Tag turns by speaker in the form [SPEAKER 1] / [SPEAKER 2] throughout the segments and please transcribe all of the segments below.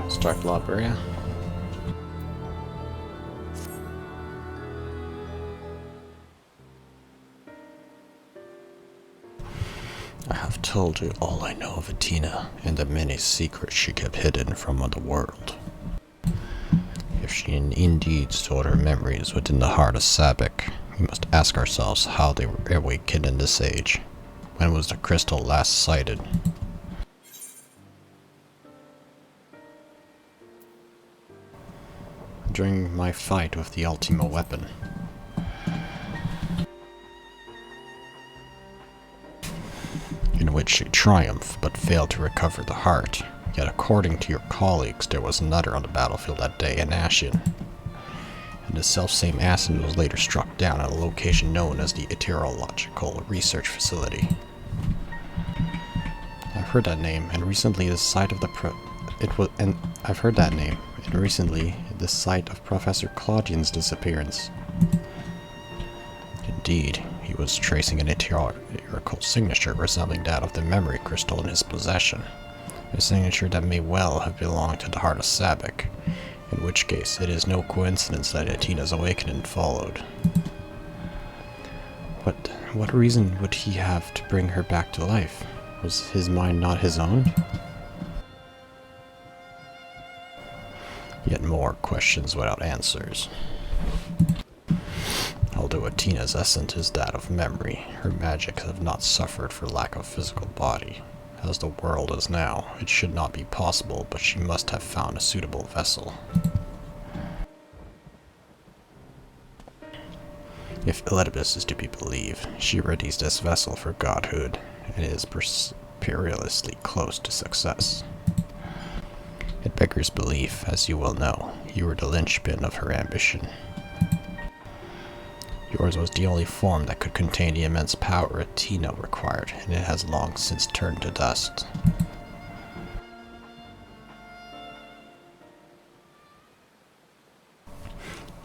[SPEAKER 1] Start Labria. I have told you all I know of Athena and the many secrets she kept hidden from the world. If she indeed stored her memories within the heart of Sabek, we must ask ourselves how they were awakened in this age. When was the crystal last sighted? During my fight with the Ultima weapon. In which she triumphed but failed to recover the heart. Yet according to your colleagues, there was another on the battlefield that day, an Ashen. And the selfsame Ashen was later struck down at a location known as the Aetherological Research Facility. I've heard that name, and recently the site of Professor Claudian's disappearance. Indeed, he was tracing an aetherical signature resembling that of the memory crystal in his possession. A signature that may well have belonged to the heart of Sabek, in which case it is no coincidence that Athena's awakening followed. What reason would he have to bring her back to life? Was his mind not his own? Yet more questions without answers. Although Athena's essence is that of memory, her magics have not suffered for lack of physical body. As the world is now, it should not be possible, but she must have found a suitable vessel. If Elidibus is to be believed, she readies this vessel for godhood, and is perilously close to success. It beggars belief, as you well know. You were the linchpin of her ambition. Yours was the only form that could contain the immense power Athena required, and it has long since turned to dust.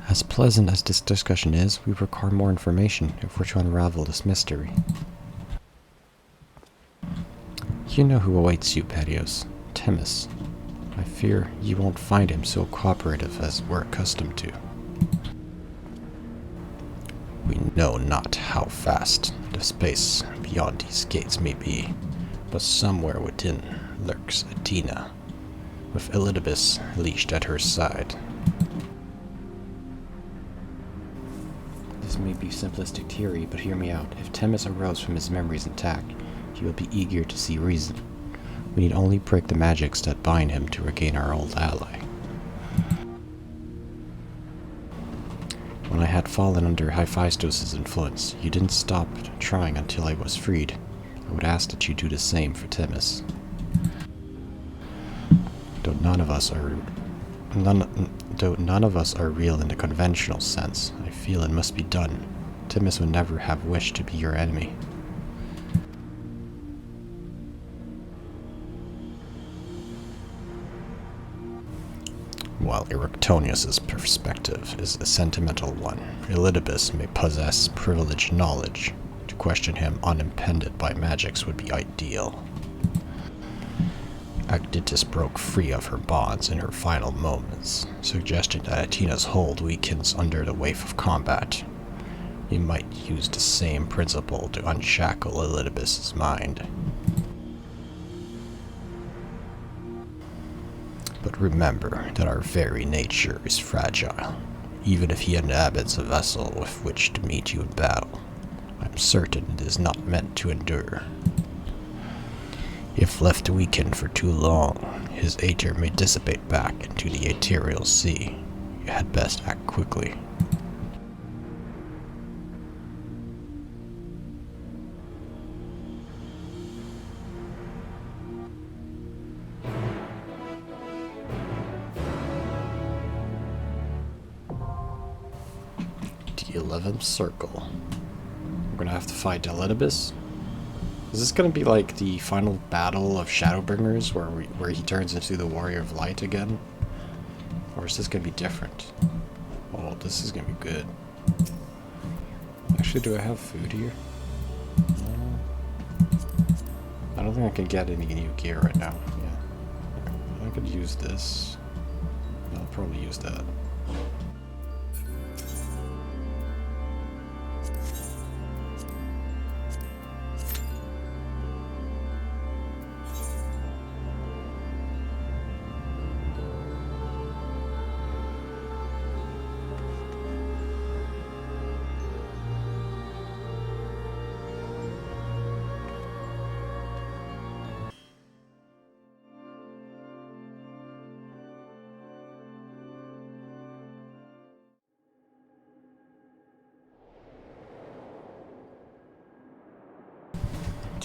[SPEAKER 1] As pleasant as this discussion is, we require more information if we're to unravel this mystery. You know who awaits you, Patios. Themis. I fear you won't find him so cooperative as we're accustomed to. We know not how vast the space beyond these gates may be, but somewhere within lurks Athena, with Elidibus leashed at her side. This may be simplistic theory, but hear me out. If Themis arose from his memories intact, he will be eager to see reason. We need only break the magics that bind him to regain our old ally. When I had fallen under Hephaestus' influence, you didn't stop trying until I was freed. I would ask that you do the same for Themis. Though none of us are real in the conventional sense, I feel it must be done. Themis would never have wished to be your enemy. While Erectonius' perspective is a sentimental one, Elidibus may possess privileged knowledge. To question him unimpeded by magics would be ideal. Actitus broke free of her bonds in her final moments, suggesting that Athena's hold weakens under the wave of combat. We might use the same principle to unshackle Elidibus' mind. But remember that our very nature is fragile. Even if he inhabits a vessel with which to meet you in battle, I'm certain it is not meant to endure. If left weakened for too long, his Aether may dissipate back into the ethereal sea. You had best act quickly. The 11th circle. We're gonna have to fight Elidibus. Is this gonna be like the final battle of Shadowbringers, where he turns into the Warrior of Light again? Or is this gonna be different? Oh, this is gonna be good. Actually, do I have food here? I don't think I can get any new gear right now. Yeah. I could use this. I'll probably use that.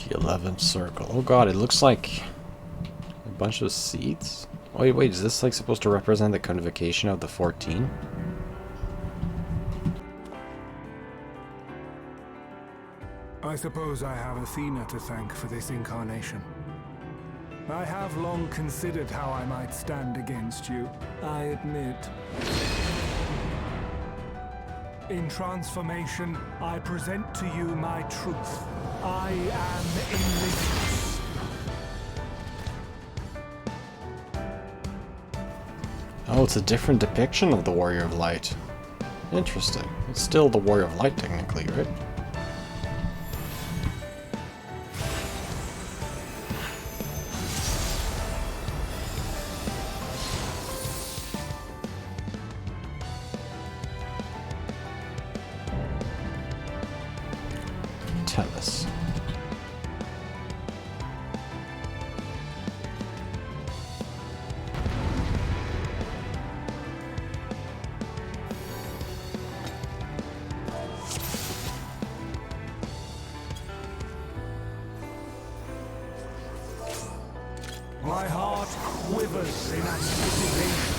[SPEAKER 1] The 11th circle. Oh god, it looks like a bunch of seeds. Wait, is this like supposed to represent the convocation of the 14?
[SPEAKER 2] I suppose I have Athena to thank for this incarnation. I have long considered how I might stand against you, I admit. In transformation, I present to you my truth. I am Elidibus.
[SPEAKER 1] Oh, it's a different depiction of the Warrior of Light. Interesting. It's still the Warrior of Light, technically, right? Tell us.
[SPEAKER 2] My heart quivers in anticipation.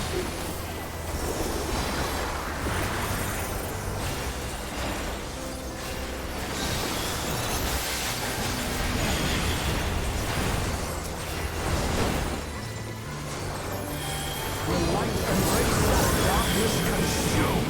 [SPEAKER 2] Will light embrace or darkness consume?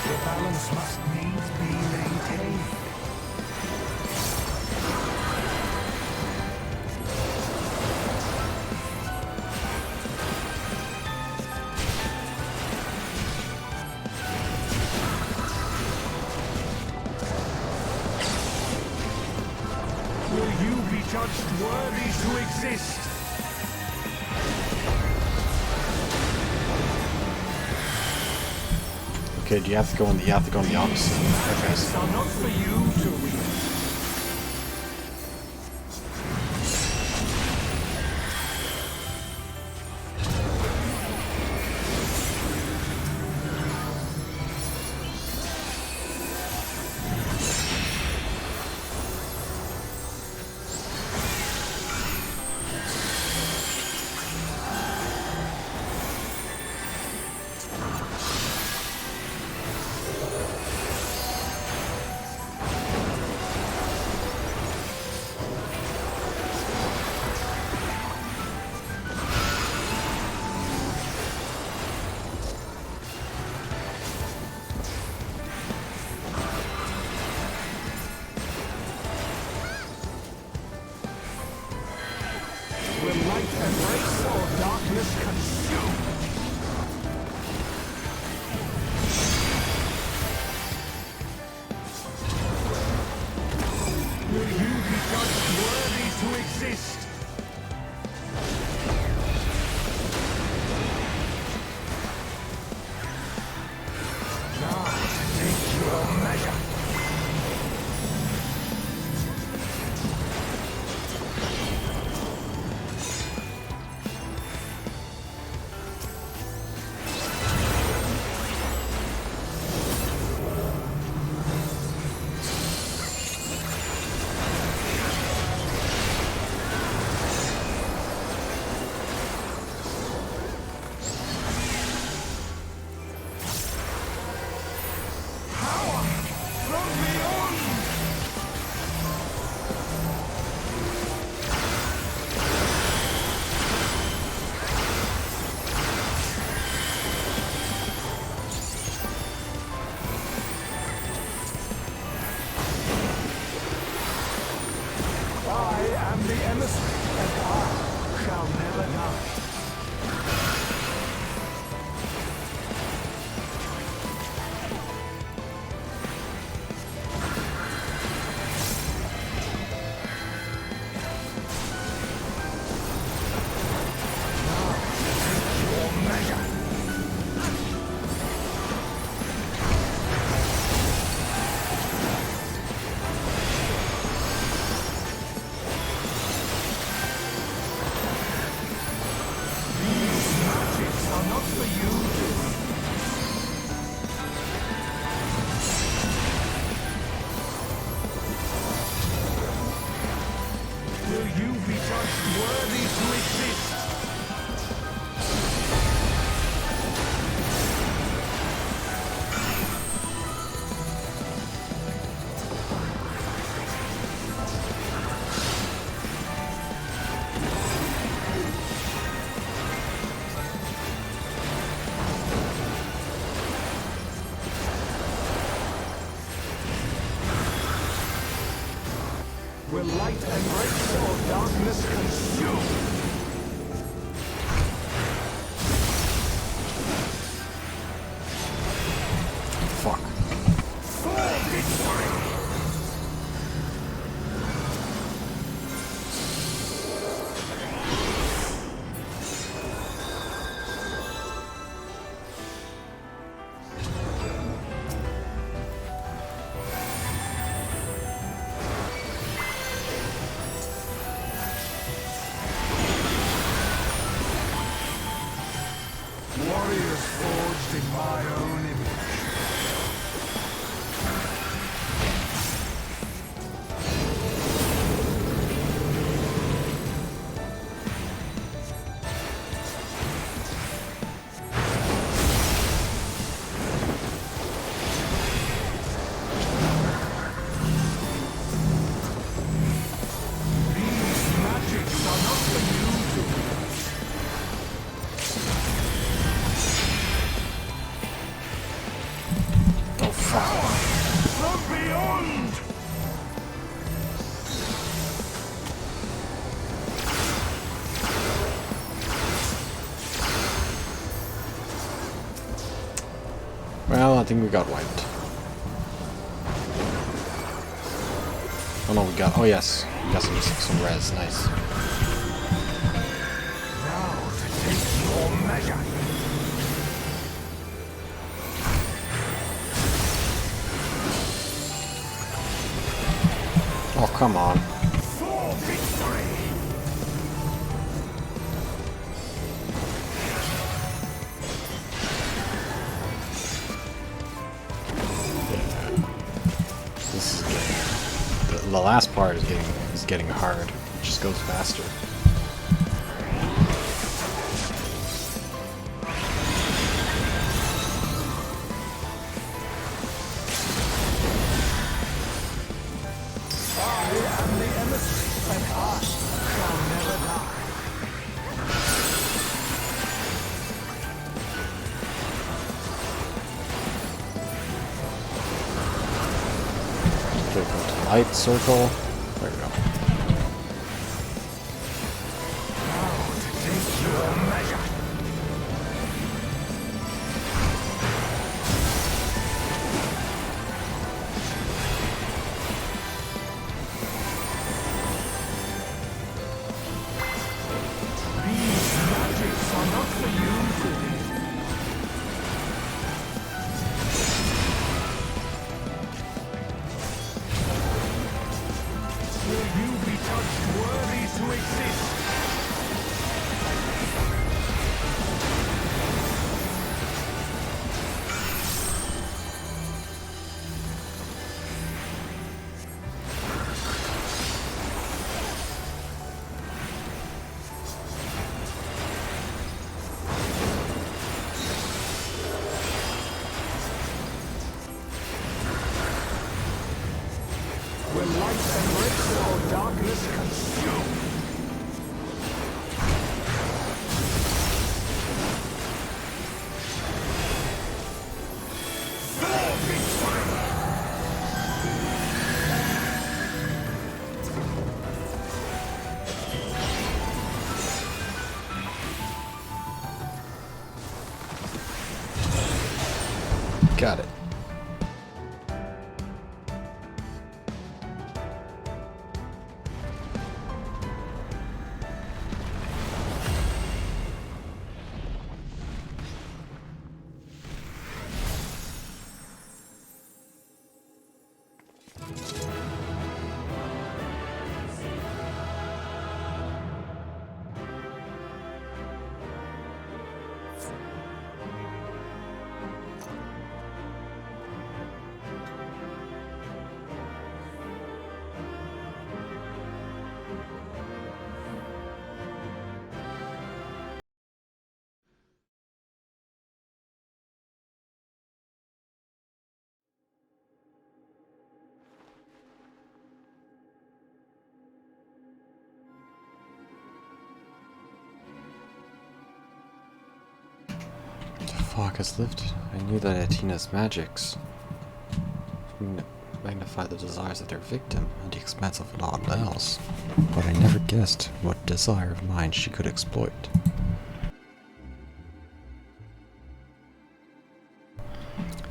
[SPEAKER 2] The balance must needs be maintained. Will you be judged worthy to exist?
[SPEAKER 1] Okay, you have to go on the opposite. Okay.
[SPEAKER 2] Are not for you to read. Will light embrace or darkness consume? Will you be judged worthy to exist? Now, take your measure. the emissary, and I shall never die. Will light embrace or darkness consume?
[SPEAKER 1] Fuck.
[SPEAKER 2] For victory! Warriors forged in my own image. These magics are not for you to wield.
[SPEAKER 1] Oh fuck.
[SPEAKER 2] From beyond!
[SPEAKER 1] Well, I think we got wiped. Oh no, we got. Oh yes, we got some res. Nice.
[SPEAKER 2] Now to take your measure.
[SPEAKER 1] Oh come on.
[SPEAKER 2] For victory!
[SPEAKER 1] This is getting. The last part is getting hard. It just goes faster.
[SPEAKER 2] I am the emissary, and I shall never die.
[SPEAKER 1] Okay, go to light circle. There we go.
[SPEAKER 2] Now to take your measure. These magics are not for you to wield. Will you be touched worthy to exist? Will light embrace or darkness consume? For victory!
[SPEAKER 1] Got it. Fuck has lifted. I knew that Athena's magics magnify the desires of their victim at the expense of all else, but I never guessed what desire of mine she could exploit.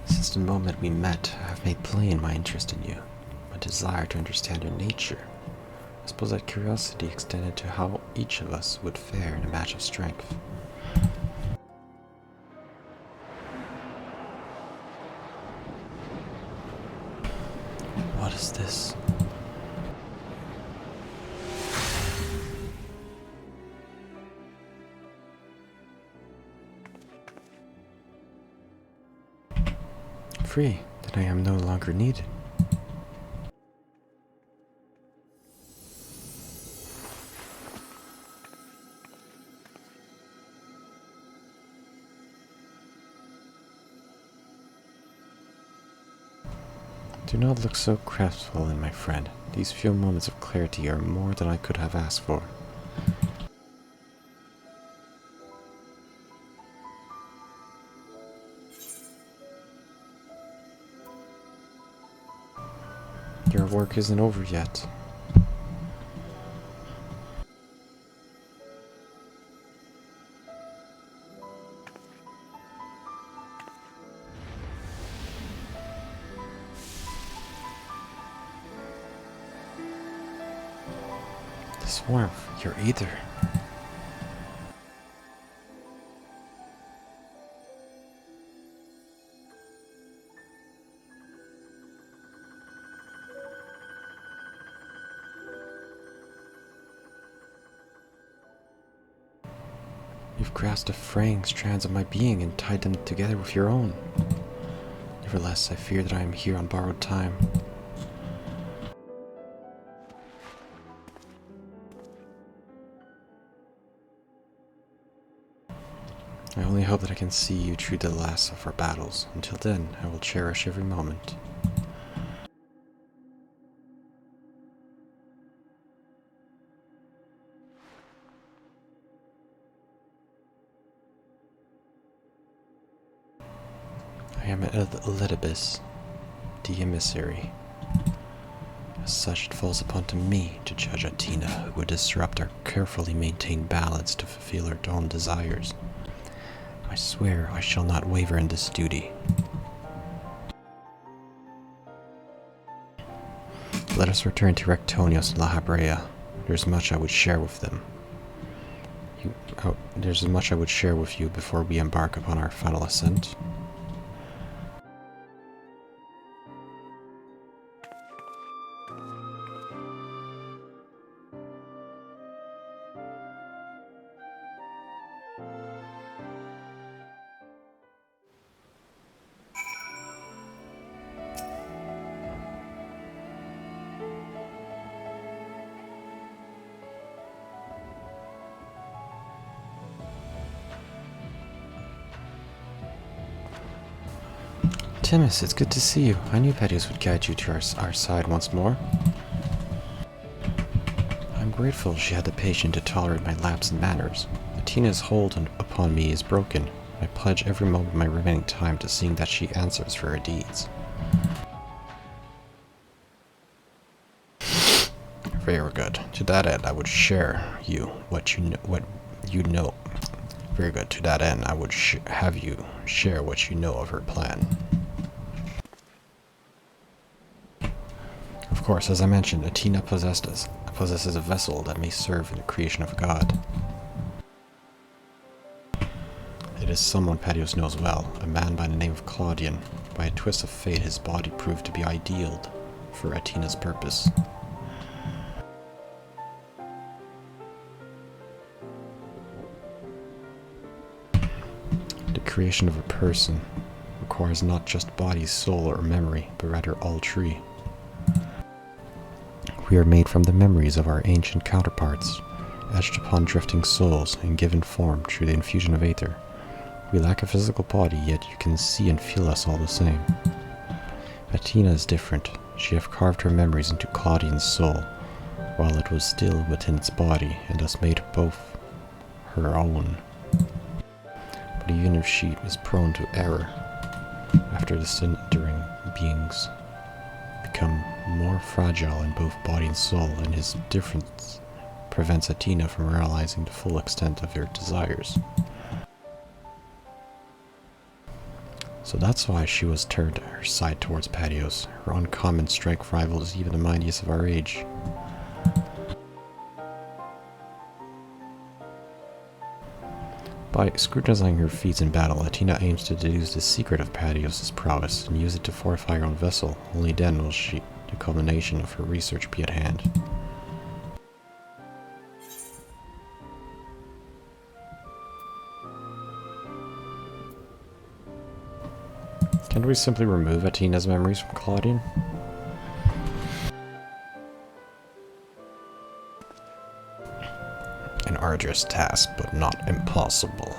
[SPEAKER 1] Since the moment we met, I have made plain my interest in you, my desire to understand your nature. I suppose that curiosity extended to how each of us would fare in a match of strength. What is this? Free, that I am no longer needed. Do not look so crestfallen, my friend. These few moments of clarity are more than I could have asked for. Your work isn't over yet. This warmth, your Aether. You've grasped the fraying strands of my being and tied them together with your own. Nevertheless, I fear that I am here on borrowed time. I only hope that I can see you through the last of our battles. Until then, I will cherish every moment. I am Elidibus, the emissary. As such, it falls upon to me to judge Athena, who would disrupt our carefully maintained balance to fulfill her own desires. I swear I shall not waver in this duty. Let us return to Rectonios and La Habrea. There's much I would share with them. There's much I would share with you before we embark upon our final ascent. Timus, it's good to see you. I knew Pedius would guide you to our side once more. I'm grateful she had the patience to tolerate my lapse in manners. Athena's hold upon me is broken. I pledge every moment of my remaining time to seeing that she answers for her deeds. Very good. To that end, I would share what you know. Very good. To that end, I would have you share what you know of her plan. course, as I mentioned, Athena possesses a vessel that may serve in the creation of a god. It is someone Patios knows well, a man by the name of Claudian. By a twist of fate, his body proved to be ideal for Athena's purpose. The creation of a person requires not just body, soul, or memory, but rather all three. We are made from the memories of our ancient counterparts, etched upon drifting souls and given form through the infusion of Aether. We lack a physical body, yet you can see and feel us all the same. Athena is different. She hath carved her memories into Claudian's soul, while it was still within its body, and thus made both her own. But even if she is prone to error, after disintegrating beings become more fragile in both body and soul, and his difference prevents Athena from realizing the full extent of her desires. So that's why she was turned her side towards Patios. Her uncommon strength rivals even the mightiest of our age. By scrutinizing her feats in battle, Athena aims to deduce the secret of Patios' prowess and use it to fortify her own vessel. Only then will the culmination of her research be at hand. Can't we simply remove Athena's memories from Claudian? An arduous task, but not impossible.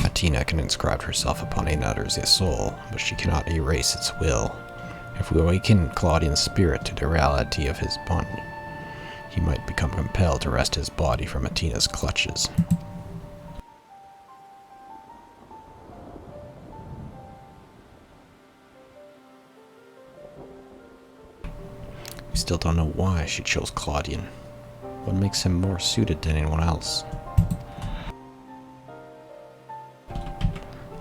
[SPEAKER 1] Athena can inscribe herself upon another's soul, but she cannot erase its will. If we awaken Claudian's spirit to the reality of his bond, he might become compelled to wrest his body from Athena's clutches. We still don't know why she chose Claudian. What makes him more suited than anyone else?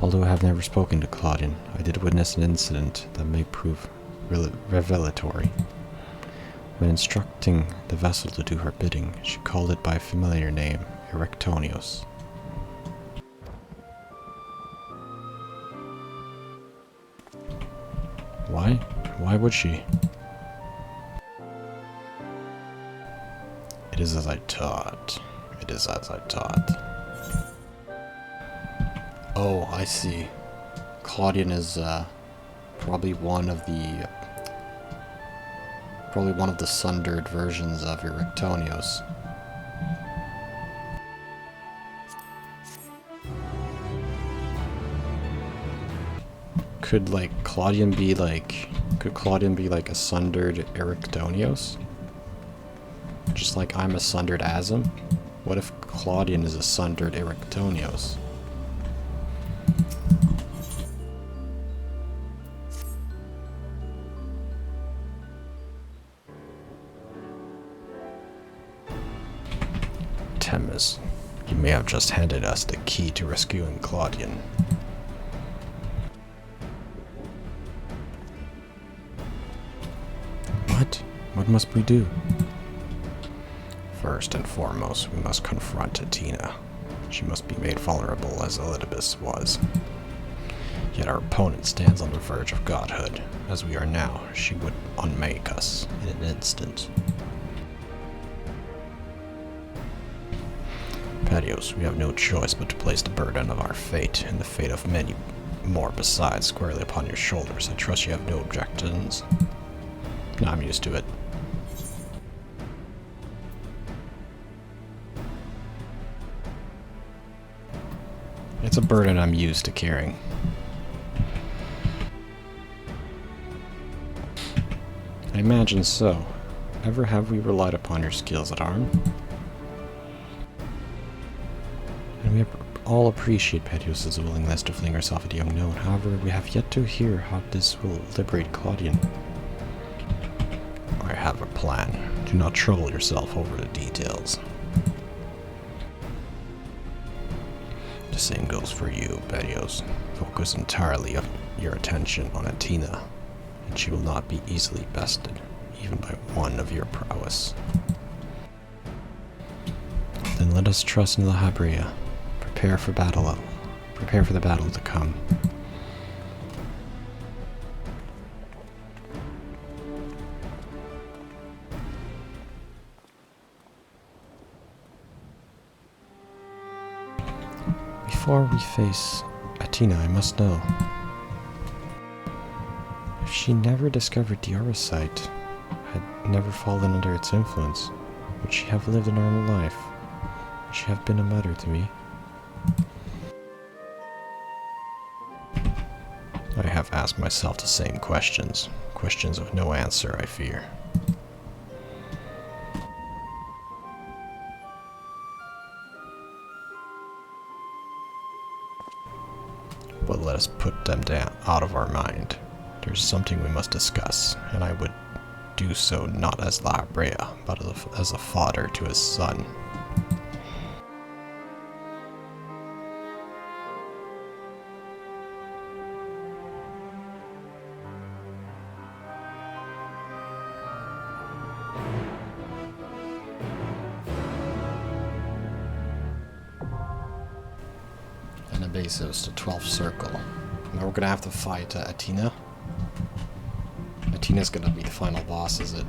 [SPEAKER 1] Although I have never spoken to Claudian, I did witness an incident that may prove revelatory. When instructing the vessel to do her bidding, she called it by a familiar name, Erectonios. Why? Why would she? It is as I taught. It is as I taught. Oh, I see. Claudian is probably one of the sundered versions of Erectonios. Could Claudian be like a sundered Erectonios? Just like I'm a sundered Asm? What if Claudian is a sundered Erectonios? Temis, you may have just handed us the key to rescuing Claudian. What? What must we do? First and foremost, we must confront Athena. She must be made vulnerable as Elidibus was. Yet our opponent stands on the verge of godhood. As we are now, she would unmake us in an instant. Patios, we have no choice but to place the burden of our fate and the fate of many more besides squarely upon your shoulders. I trust you have no objections. No, I'm used to it. It's a burden I'm used to carrying. I imagine so. Ever have we relied upon your skills at arm? And we all appreciate Patios' willingness to fling herself at the unknown. However, we have yet to hear how this will liberate Claudian. I have a plan. Do not trouble yourself over the details. The same goes for you, Patios. Focus entirely of your attention on Athena, She will not be easily bested, even by one of your prowess. Then let us trust in the Habrea. Prepare for battle. Prepare for the battle to come. Before we face Athena, I must know. If she never discovered the Orosite, had never fallen under its influence, would she have lived a normal life? Would she have been a mother to me? I have asked myself the same questions. Questions of no answer, I fear. But let us put them down, out of our mind. There's something we must discuss, and I would do so not as La Brea, but as a father to his son. Anabaseios, the 12th circle. Now we're gonna have to fight Athena. Athena's gonna be the final boss, is it?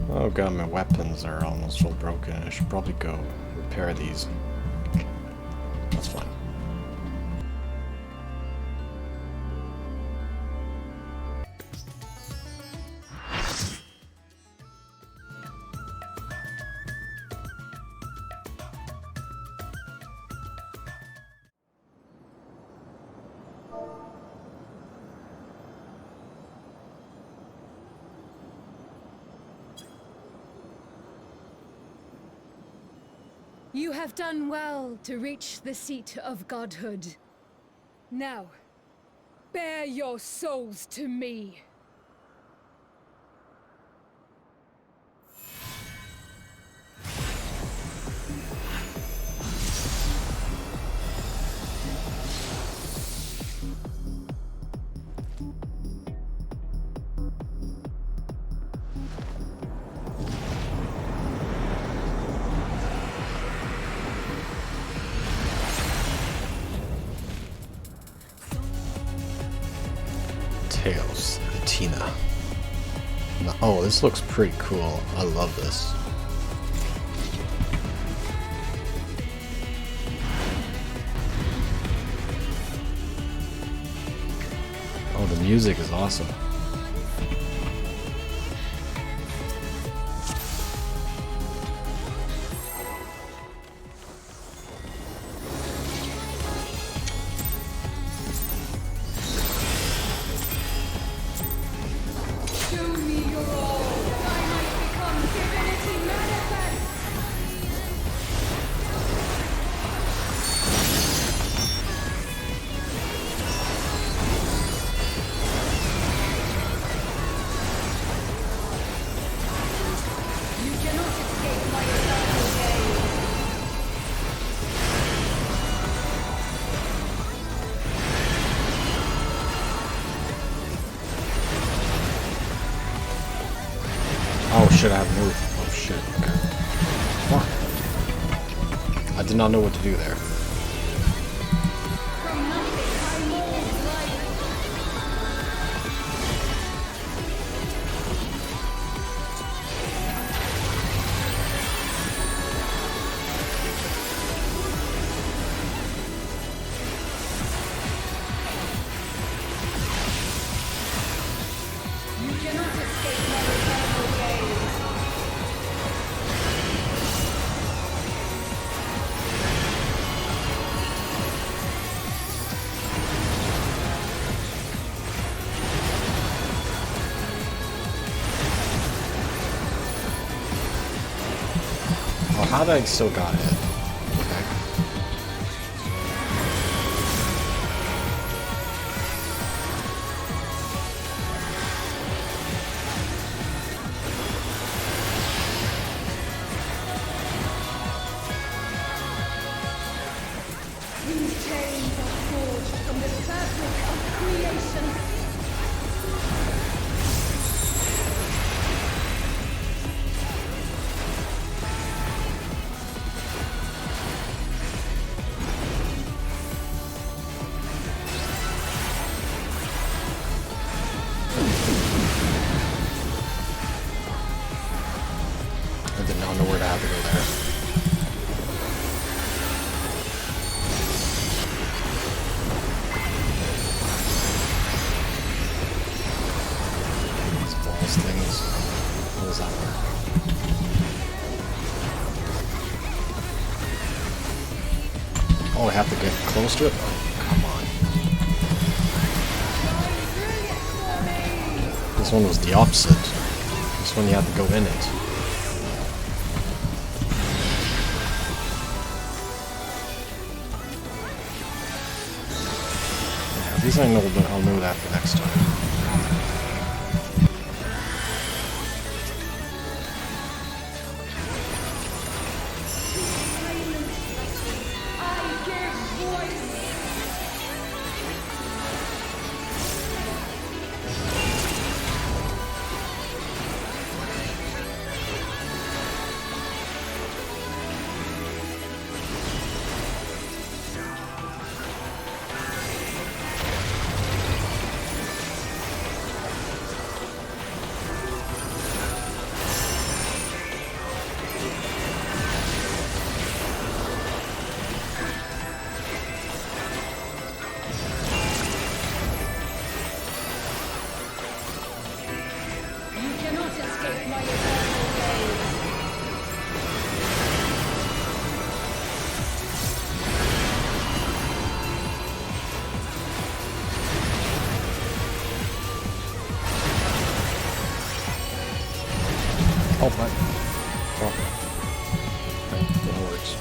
[SPEAKER 1] Oh god, my weapons are almost all broken. I should probably go repair these. That's fine.
[SPEAKER 3] You have done well to reach the seat of godhood. Now, bear your souls to me.
[SPEAKER 1] Tails, Athena. Oh, this looks pretty cool. I love this. Oh, the music is awesome. Oh shit, I have moved. Oh shit, okay. Fuck. I did not know what to do there. Oh, how did I still got it? Okay. does that work? Oh, I have to get close to it? Oh, come on. This one was the opposite. This one you had to go in it. Yeah, at least I know that I'll know that for next time. Oh, my. Oh. That works.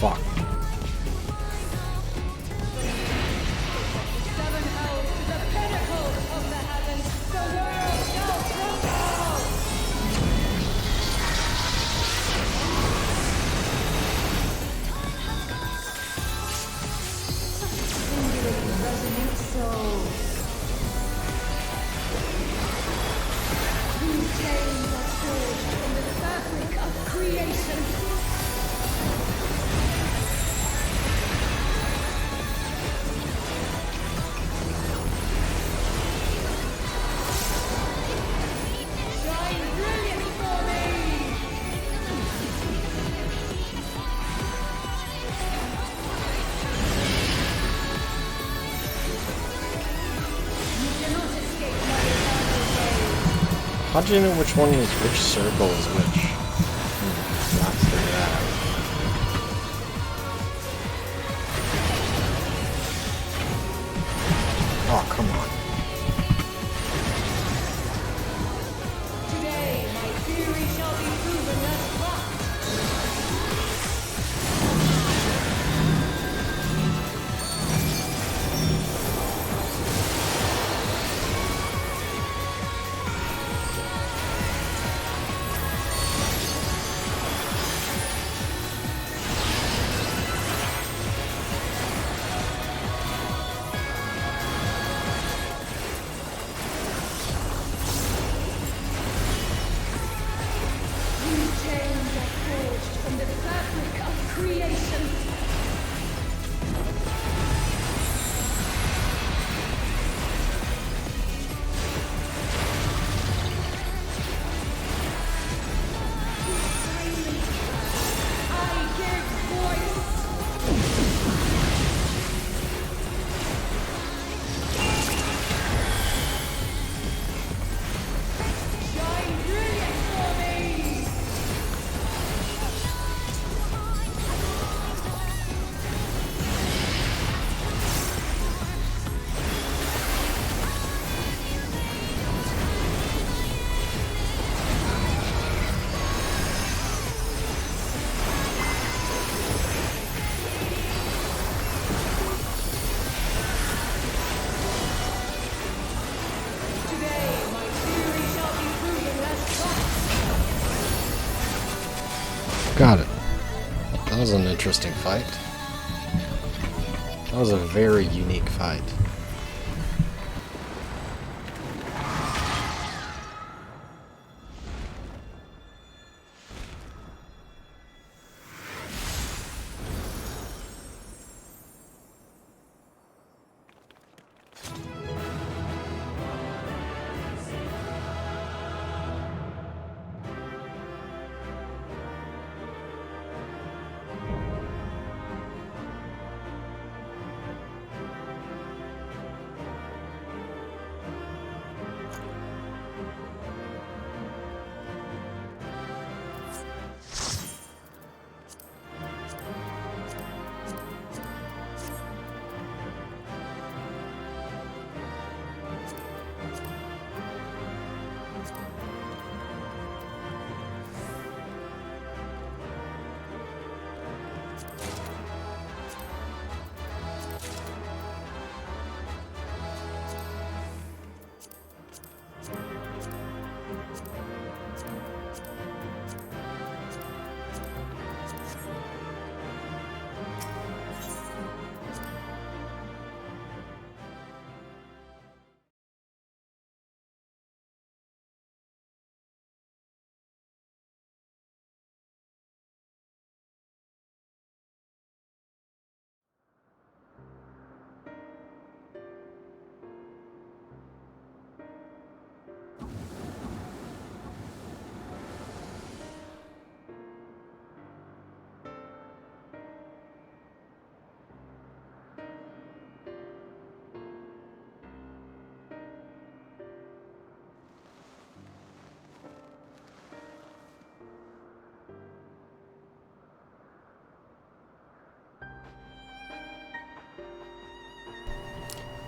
[SPEAKER 1] Fuck. How do you know which one is which circle is which? Let's figure that out. Oh, come on.
[SPEAKER 3] Today, my theory shall be proven as fact.
[SPEAKER 1] Got it. That was an interesting fight. That was a very unique fight.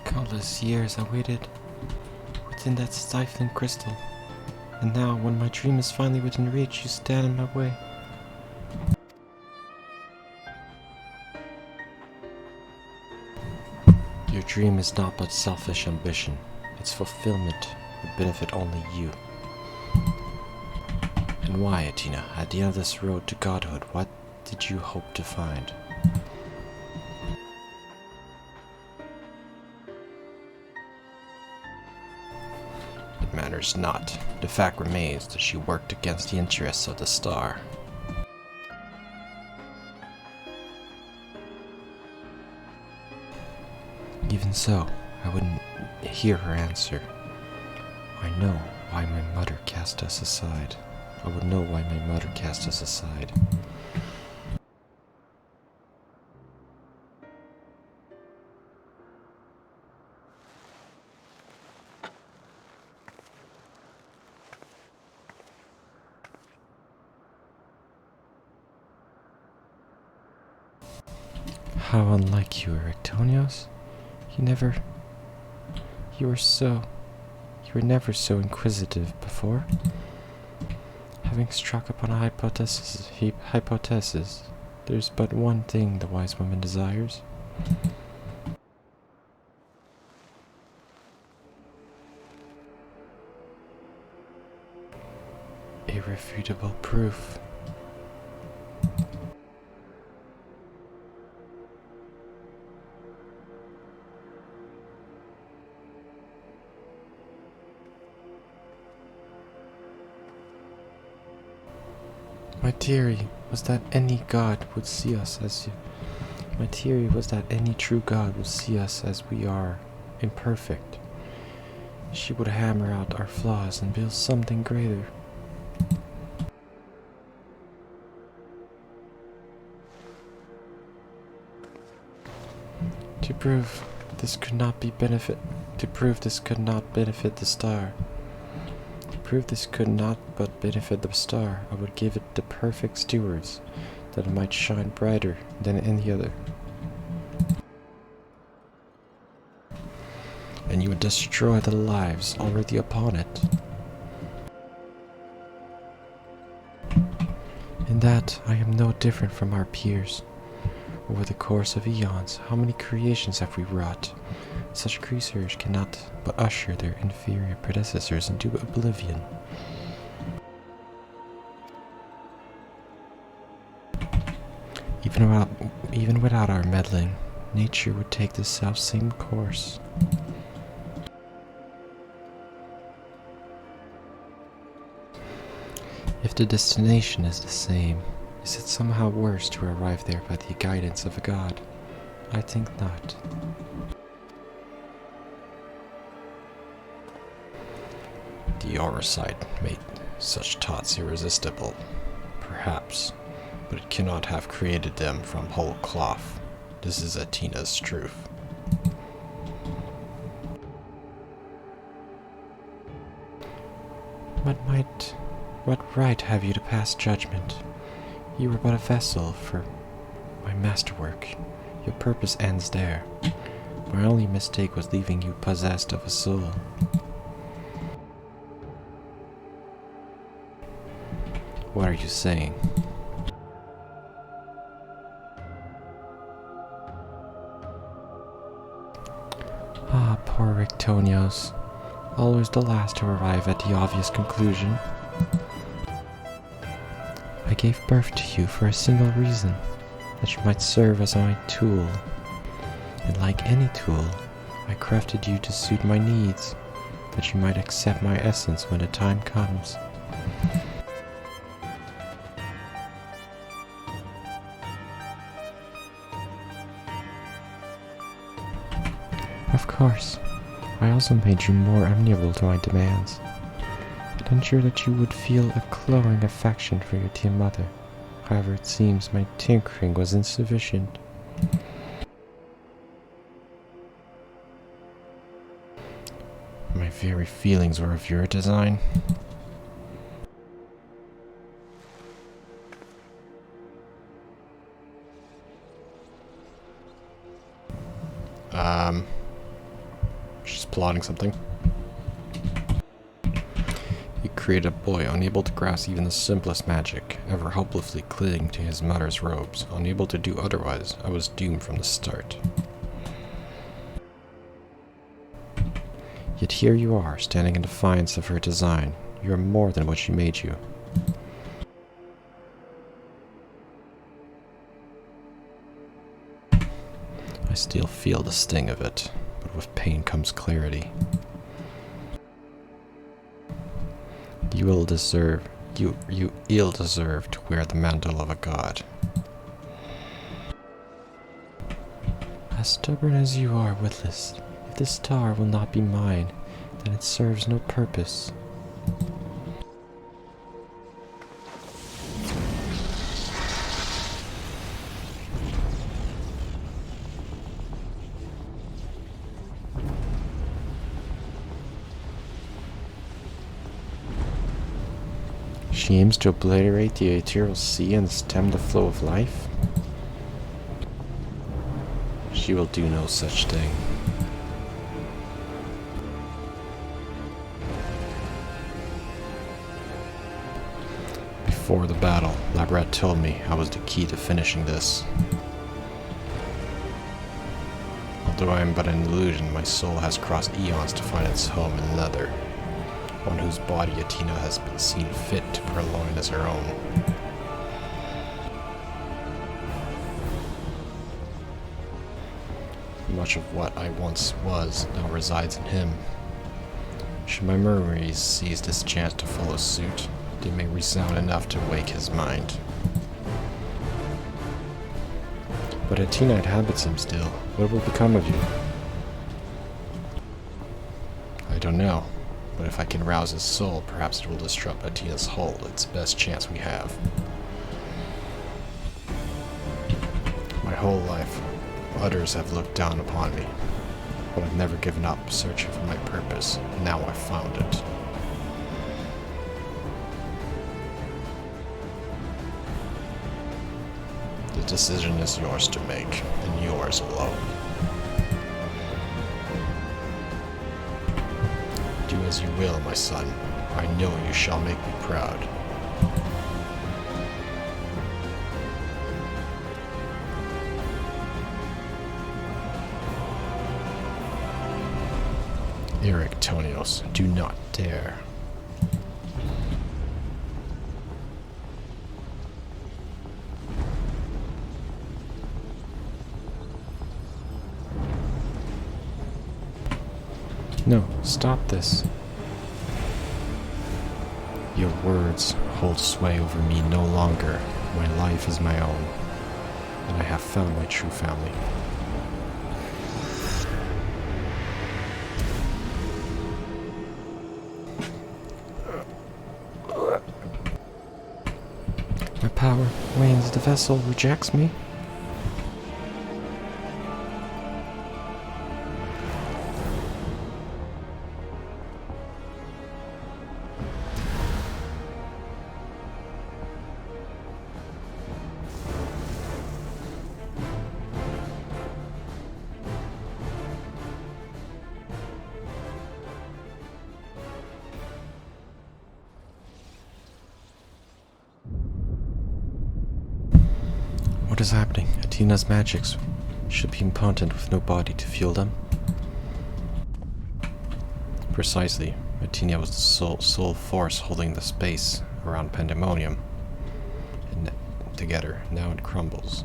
[SPEAKER 4] Countless years I waited within that stifling crystal, and now, when my dream is finally within reach, you stand in my way. Your dream is not but selfish ambition. Its fulfillment would benefit only you. And why, Athena, at the end of this road to godhood, what did you hope to find? It matters not. The fact remains that she worked against the interests of the star. Even so, I wouldn't hear her answer. I know why my mother cast us aside. I would know why my mother cast us aside. How unlike you, Anabaseios. You were never so inquisitive before. Having struck upon a hypothesis, there's but one thing the wise woman desires. Irrefutable proof. My theory was that any true God would see us as we are, imperfect. She would hammer out our flaws and build something greater. To prove this could not benefit the star. Prove this could not but benefit the star, I would give it the perfect stewards, that it might shine brighter than any other. And you would destroy the lives already upon it. In that, I am no different from our peers. Over the course of eons, how many creations have we wrought? Such creatures cannot but usher their inferior predecessors into oblivion. Even without our meddling, nature would take the self-same course. If the destination is the same, is it somehow worse to arrive there by the guidance of a god? I think not.
[SPEAKER 1] The Orisite made such thoughts irresistible, perhaps, but it cannot have created them from whole cloth. This is Athena's truth.
[SPEAKER 4] What right have you to pass judgment? You were but a vessel for my masterwork. Your purpose ends there. My only mistake was leaving you possessed of a soul.
[SPEAKER 1] What are you saying?
[SPEAKER 4] Ah, poor Rictonios. Always the last to arrive at the obvious conclusion. I gave birth to you for a single reason, that you might serve as my tool. And like any tool, I crafted you to suit my needs, that you might accept my essence when the time comes. Of course, I also made you more amenable to my demands, and ensured that you would feel a glowing affection for your dear mother. However, it seems my tinkering was insufficient.
[SPEAKER 1] My very feelings were of your design. She's plotting something. You created a boy unable to grasp even the simplest magic, ever hopelessly clinging to his mother's robes, unable to do otherwise. I was doomed from the start. Yet here you are, standing in defiance of her design. You are more than what she made you. I still feel the sting of it, but with pain comes clarity. You ill deserve to wear the mantle of a god.
[SPEAKER 4] As stubborn as you are, witless, if this star will not be mine, then it serves no purpose. She aims to obliterate the ethereal sea and stem the flow of life?
[SPEAKER 1] She will do no such thing. Before the battle, Labrat told me I was the key to finishing this. Although I am but an illusion, my soul has crossed eons to find its home in another, one whose body Athena has been seen fit to purloin as her own. Much of what I once was now resides in him. Should my memories seize this chance to follow suit, they may resound enough to wake his mind. But Athena inhabits him still. What will become of you? I don't know, but if I can rouse his soul, perhaps it will disrupt Athena's hull. It's the best chance we have. My whole life, others have looked down upon me, but I've never given up searching for my purpose. Now I've found it. The decision is yours to make, and yours alone. Do as you will, my son. I know you shall make me proud. Rictonios, do not dare.
[SPEAKER 4] No, stop this. Your words hold sway over me no longer. My life is my own, and I have found my true family. My power wanes, the vessel rejects me. What is happening? Athena's magics should be impotent with no body to fuel them. Precisely. Athena was the sole force holding the space around Pandemonium. And together, now it crumbles.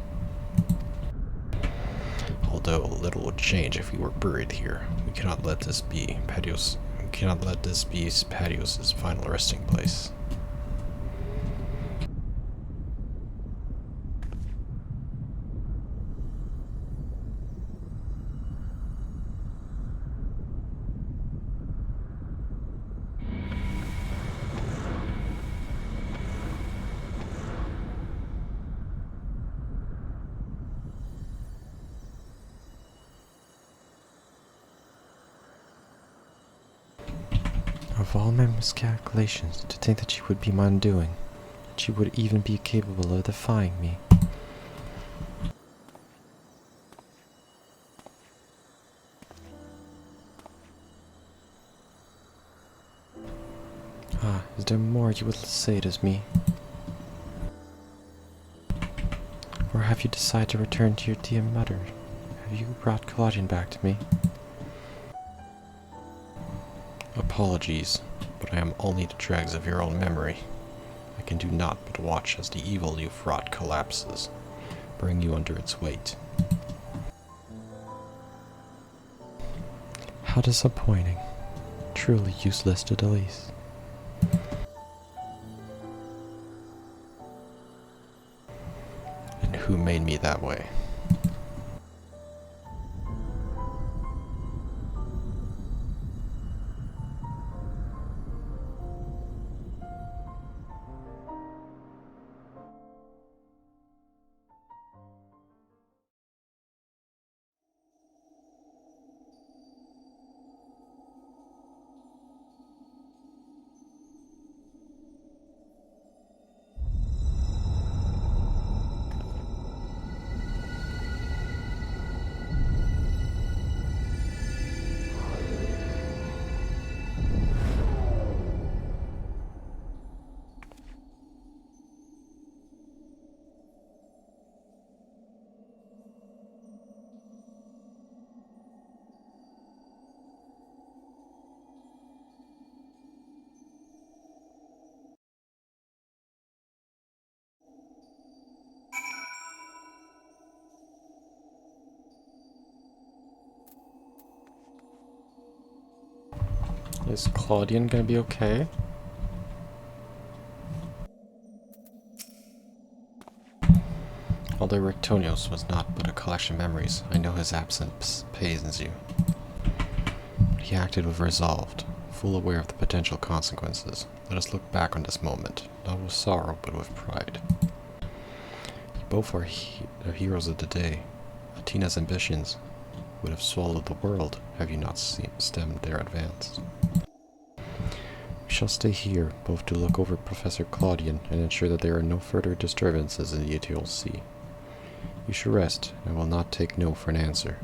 [SPEAKER 4] Although little would change if we were buried here. We cannot let this be Patios' final resting place. Of all my miscalculations, to think that she would be my undoing, that she would even be capable of defying me. Ah, is there more you would say to me? Or have you decided to return to your dear mother? Have you brought Claudian back to me? Apologies, but I am only the dregs of your own memory. I can do naught but watch as the evil you've wrought collapses, bring you under its weight. How disappointing. Truly useless to Delise. And who made me that way? Is Claudian gonna be okay? Although Rectonios was not but a collection of memories, I know his absence pains you. He acted with resolve, full aware of the potential consequences. Let us look back on this moment, not with sorrow, but with pride. You both are heroes of the day. Athena's ambitions would have swallowed the world, have you not stemmed their advance. We shall stay here, both to look over Professor Claudian and ensure that there are no further disturbances in the Aethial Sea. You should rest, and I will not take no for an answer.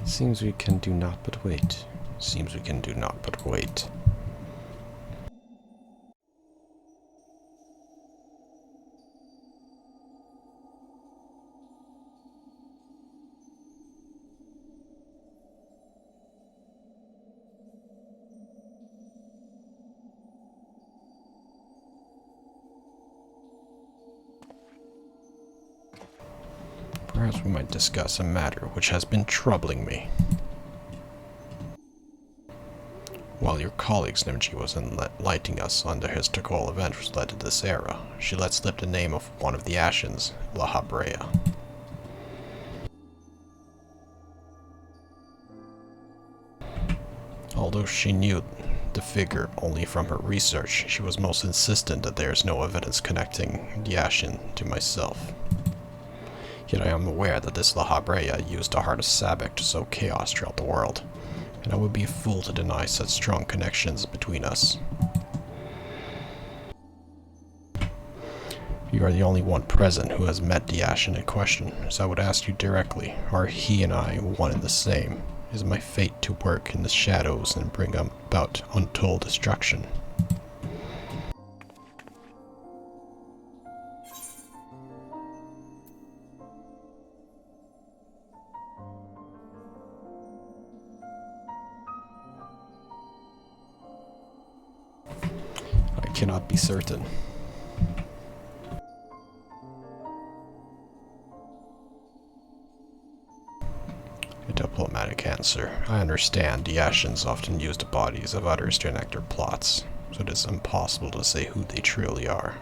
[SPEAKER 4] It seems we can do naught but wait. Seems we can do naught but wait.
[SPEAKER 1] Perhaps we might discuss a matter which has been troubling me. While your colleague Snimchi was enlightening us on the historical event which led to this era, she let slip the name of one of the Ashens, La Habrea. Although she knew the figure only from her research, she was most insistent that there is no evidence connecting the Ashen to myself. Yet I am aware that this La Habrea used the heart of Sabek to sow chaos throughout the world, and I would be a fool to deny such strong connections between us. You are the only one present who has met the Ashen in question, so I would ask you directly, are he and I one and the same? Is my fate to work in the shadows and bring about untold destruction? I cannot be certain. A diplomatic answer. I understand the Ashens often use the bodies of others to enact their plots, so it is impossible to say who they truly are.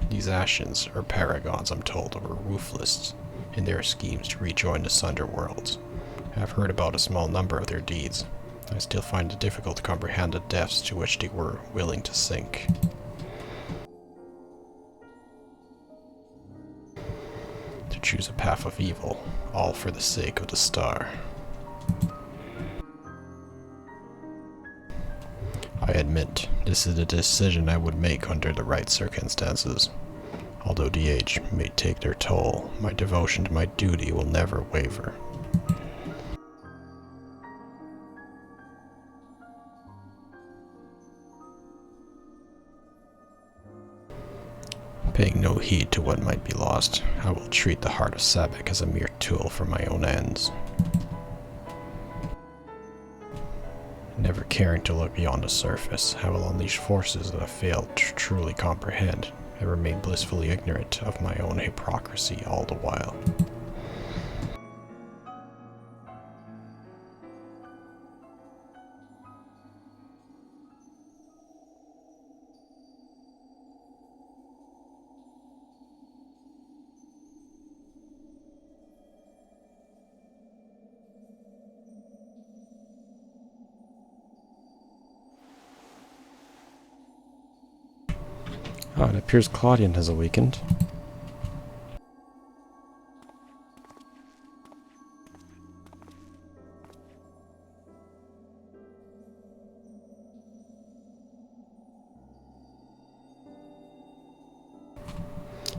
[SPEAKER 1] These Ashens are paragons, I'm told, or ruthless in their schemes to rejoin the Sunder worlds. I have heard about a small number of their deeds. I still find it difficult to comprehend the depths to which they were willing to sink. To choose a path of evil, all for the sake of the star. I admit, this is a decision I would make under the right circumstances. Although the age may take their toll, my devotion to my duty will never waver. Paying no heed to what might be lost, I will treat the heart of Sabek as a mere tool for my own ends. Never caring to look beyond the surface, I will unleash forces that I failed to truly comprehend, and remain blissfully ignorant of my own hypocrisy all the while.
[SPEAKER 4] Oh, it appears Claudian has awakened.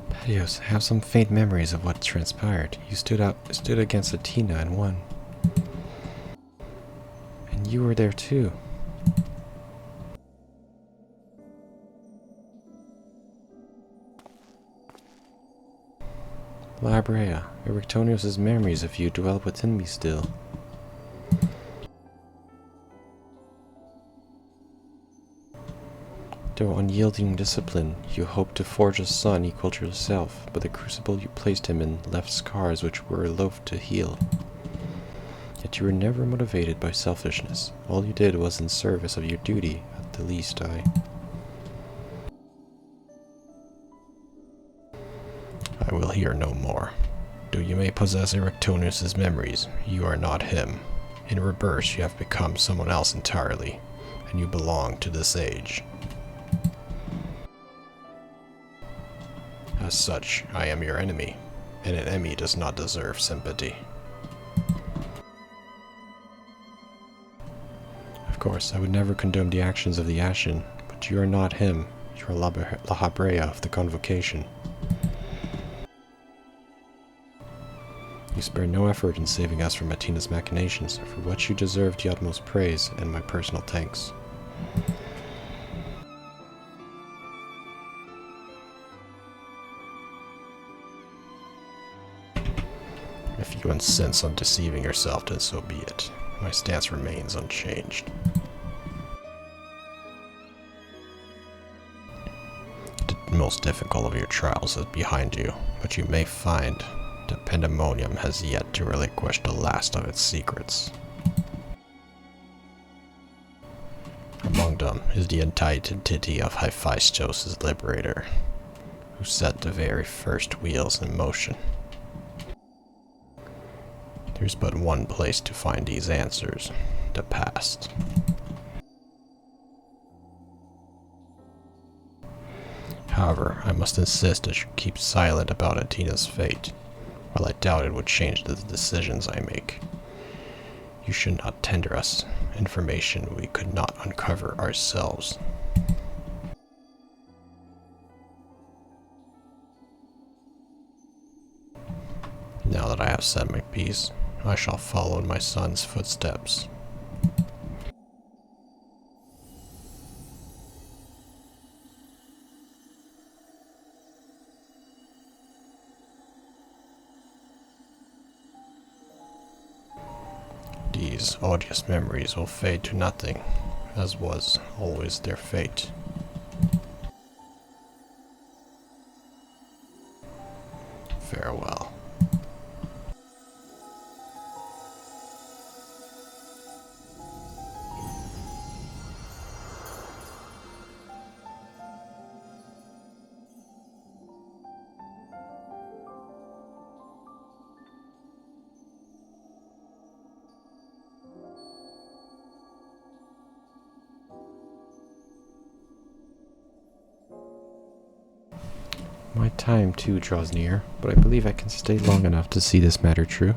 [SPEAKER 4] Patios, I have some faint memories of what transpired. You stood against Athena and won. And you were there too. Labrea, Erectonius' memories of you dwell within me still. Though unyielding discipline, you hoped to forge a son equal to yourself, but the crucible you placed him in left scars which were loath to heal. Yet you were never motivated by selfishness. All you did was in service of your duty, at the least.
[SPEAKER 1] I will hear no more. Though you may possess Erectonius' memories, you are not him. In reverse, you have become someone else entirely, and you belong to this age. As such, I am your enemy, and an enemy does not deserve sympathy.
[SPEAKER 4] Of course, I would never condone the actions of the Ashen, but you are not him. You are La Habrea of the Convocation. You spared no effort in saving us from Athena's machinations, for which you deserve the utmost praise and my personal thanks.
[SPEAKER 1] If you insist on deceiving yourself, then so be it. My stance remains unchanged. most difficult of your trials is behind you, but you may find the Pandemonium has yet to relinquish the last of its secrets. Among them is the identity of Hephaestus' liberator, who set the very first wheels in motion. There's but one place to find these answers: the past. However, I must insist that you keep silent about Athena's fate. While I doubt it would change the decisions I make, you should not tender us information we could not uncover ourselves. Now that I have said my piece, I shall follow in my son's footsteps. These odious memories will fade to nothing, as was always their fate. Farewell.
[SPEAKER 4] My time too draws near, but I believe I can stay long enough to see this matter true.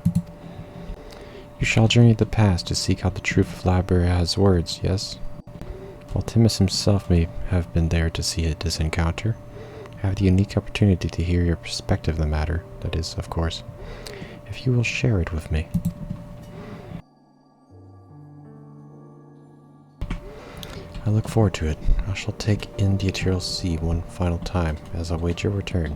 [SPEAKER 4] You shall journey to the past to seek out the truth of Labara's words, yes? While Timus himself may have been there to see this encounter, I have the unique opportunity to hear your perspective of the matter, that is, of course, if you will share it with me. I look forward to it. I shall take in the Ethereal Sea one final time as I wait your return.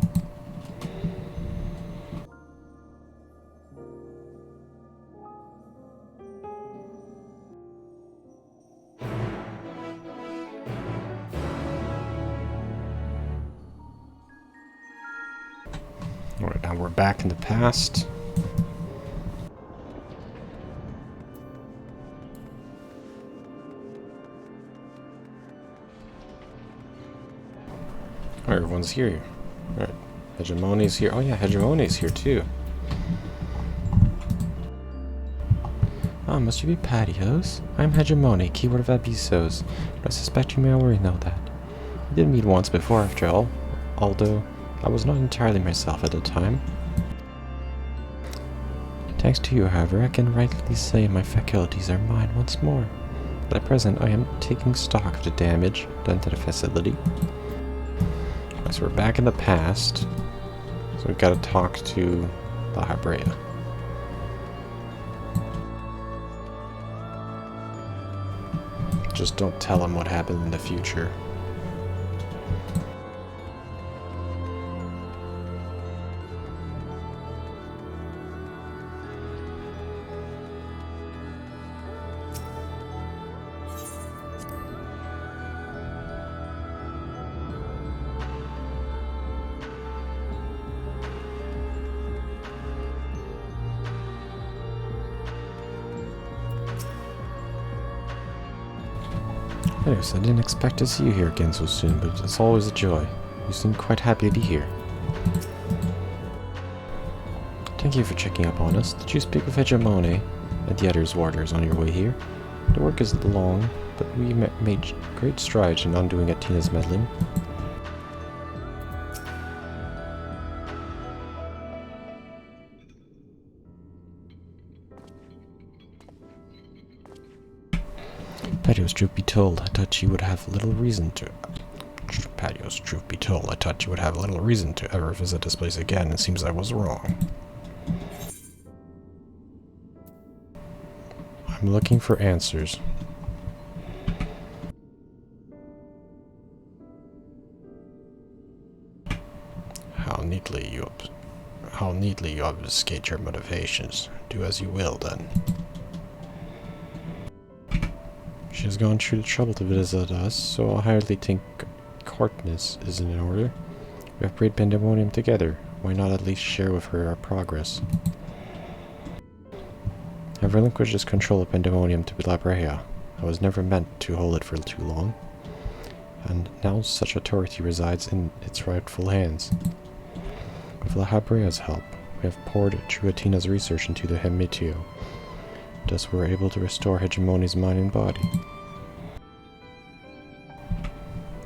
[SPEAKER 4] Alright, now we're back in the past. Oh, everyone's here. Alright. Hegemony's here. Oh yeah, Hegemony's here too. Ah, must you be Patios? I'm Hegemony, keyword of Anabaseios, but I suspect you may already know that. We did meet once before after all, although I was not entirely myself at the time. Thanks to you, however, I can rightly say my faculties are mine once more. But at present, I am taking stock of the damage done to the facility. So we're back in the past. So we've got to talk to the Habrea. Just don't tell him what happened in the future. Anyways, I didn't expect to see you here again so soon, but it's always a joy. You seem quite happy to be here. Thank you for checking up on us. Did you speak with Hegemony and the others warders on your way here? The work is long, but we made great strides in undoing Athena's meddling. Patios, truth be told, I thought you would have little reason to... Patios, truth be told, I thought you would have little reason to ever visit this place again. It seems I was wrong. I'm looking for answers. How neatly you obfuscate your motivations. Do as you will, then. She has gone through the trouble to visit us, so I hardly think courtness is in order. We have prayed Pandemonium together. Why not at least share with her our progress? I've relinquished this control of Pandemonium to Labrea. I was never meant to hold it for too long. And now such authority resides in its rightful hands. With Labrea's help, we have poured through Athena's research into the Hemitio. Thus we were able to restore Hegemony's mind and body.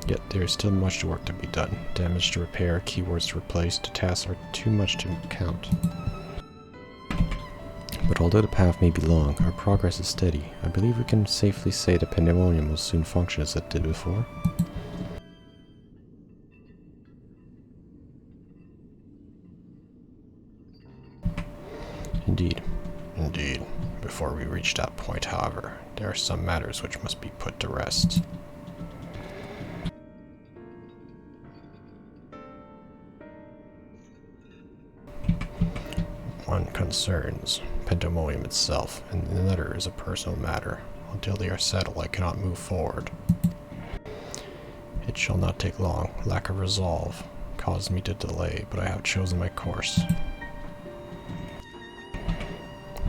[SPEAKER 4] Yet there is still much work to be done. Damage to repair, keywords to replace, the tasks are too much to count. But although the path may be long, our progress is steady. I believe we can safely say that Pandemonium will soon function as it did before. Indeed.
[SPEAKER 1] Indeed. Before we reach that point, however, there are some matters which must be put to rest. One concerns Pandemonium itself, and another is a personal matter. Until they are settled, I cannot move forward. It shall not take long. Lack of resolve caused me to delay, but I have chosen my course.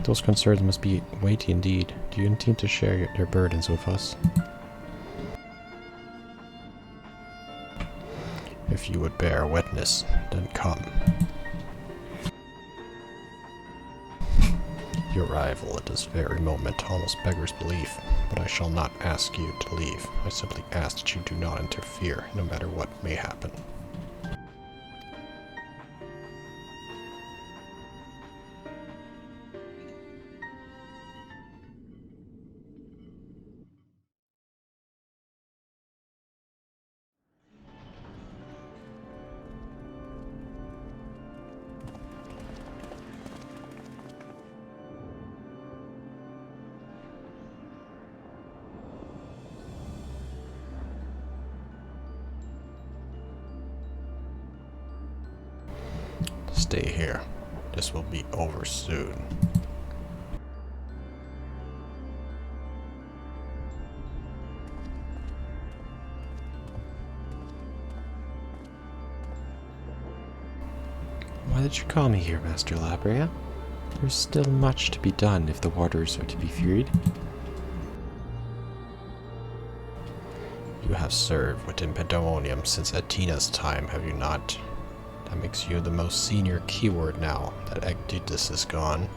[SPEAKER 4] Those concerns must be weighty indeed. Do you intend to share your burdens with us?
[SPEAKER 1] If you would bear witness, then come. Your arrival at this very moment almost beggars belief, but I shall not ask you to leave. I simply ask that you do not interfere, no matter what may happen. Stay here. This will be over soon.
[SPEAKER 4] Why did you call me here, Master Labrea? There's still much to be done if the waters are to be freed.
[SPEAKER 1] You have served within Pandemonium since Athena's time, have you not? That makes you the most senior keyword now that Elidibus is gone.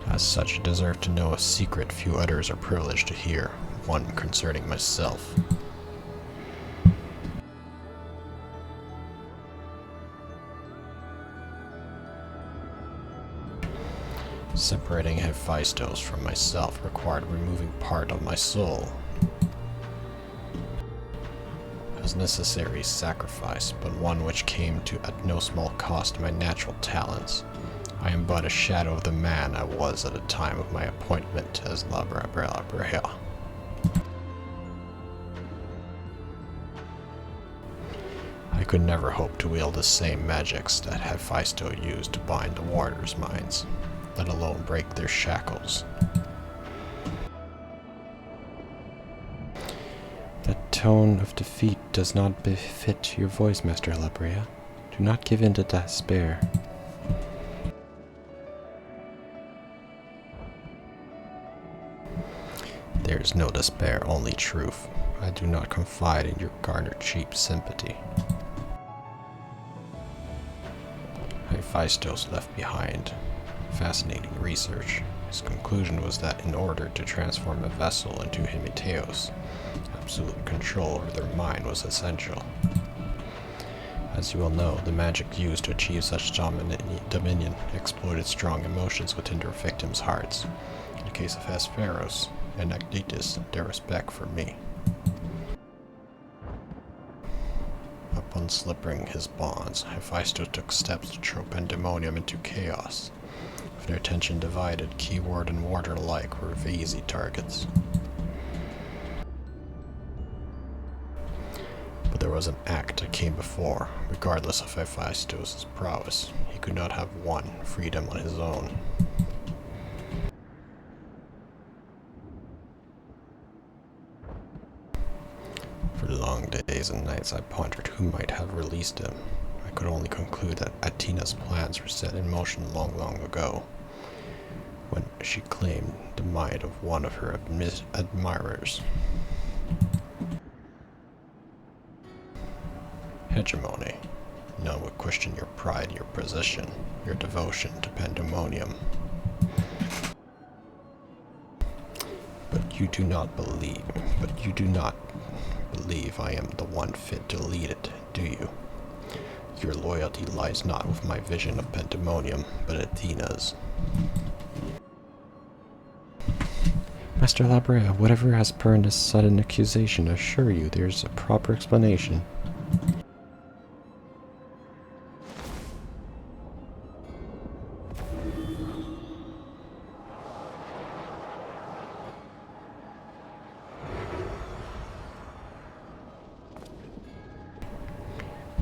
[SPEAKER 1] As such, you deserve to know a secret few others are privileged to hear, one concerning myself. Separating Hephaestus from myself required removing part of my soul. As necessary sacrifice, but one which came to at no small cost to my natural talents. I am but a shadow of the man I was at the time of my appointment as Labrea. I could never hope to wield the same magics that Hephaestus used to bind the warriors' minds, let alone break their shackles.
[SPEAKER 4] That tone of defeat does not befit your voice, Master Labrea. Do not give in to despair.
[SPEAKER 1] There is no despair, only truth. I do not confide in your garnered cheap sympathy. Hephaestus left behind fascinating research. His conclusion was that in order to transform a vessel into Hemiteios, absolute control over their mind was essential. As you will know, the magic used to achieve such dominion exploited strong emotions within their victims' hearts. In the case of Hesperos and Elidibus, their respect for me. Upon slipping his bonds, Hephaestus took steps to throw Pandemonium into chaos. With their attention divided, keyword and warder alike were easy targets. But there was an act that came before. Regardless of Hephaestus' prowess, he could not have won freedom on his own. For long days and nights I pondered who might have released him. I could only conclude that Athena's plans were set in motion long ago, when she claimed the mind of one of her admirers. Hegemony. None would question your pride, your position, your devotion to pandemonium. But you do not believe I am the one fit to lead it, do you? Your loyalty lies not with my vision of pandemonium, but Athena's.
[SPEAKER 4] Master Labrea, whatever has spurned this sudden accusation, assure you there's a proper explanation.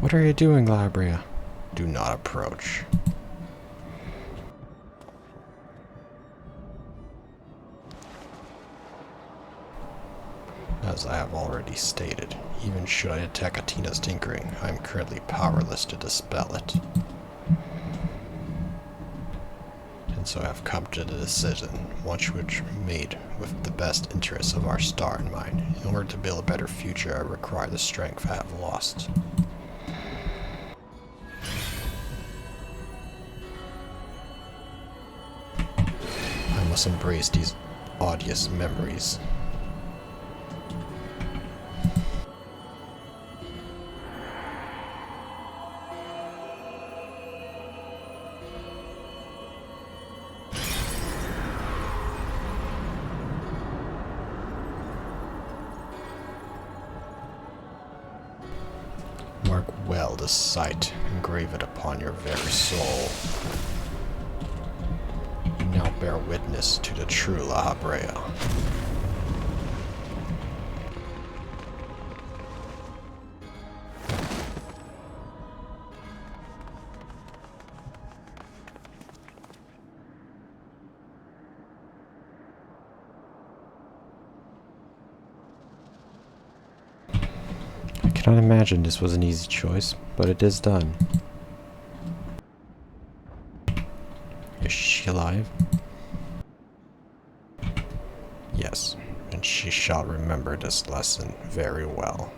[SPEAKER 4] What are you doing, Labrea?
[SPEAKER 1] Do not approach. As I have already stated, even should I attack Athena's tinkering, I am currently powerless to dispel it. And so I have come to the decision, which made with the best interests of our star in mind. In order to build a better future, I require the strength I have lost. I must embrace these odious memories. Mark well this sight, engrave it upon your very soul. You now bear witness to the true Labrea.
[SPEAKER 4] I cannot imagine this was an easy choice, but it is done.
[SPEAKER 1] Is she alive? Yes, and she shall remember this lesson very well.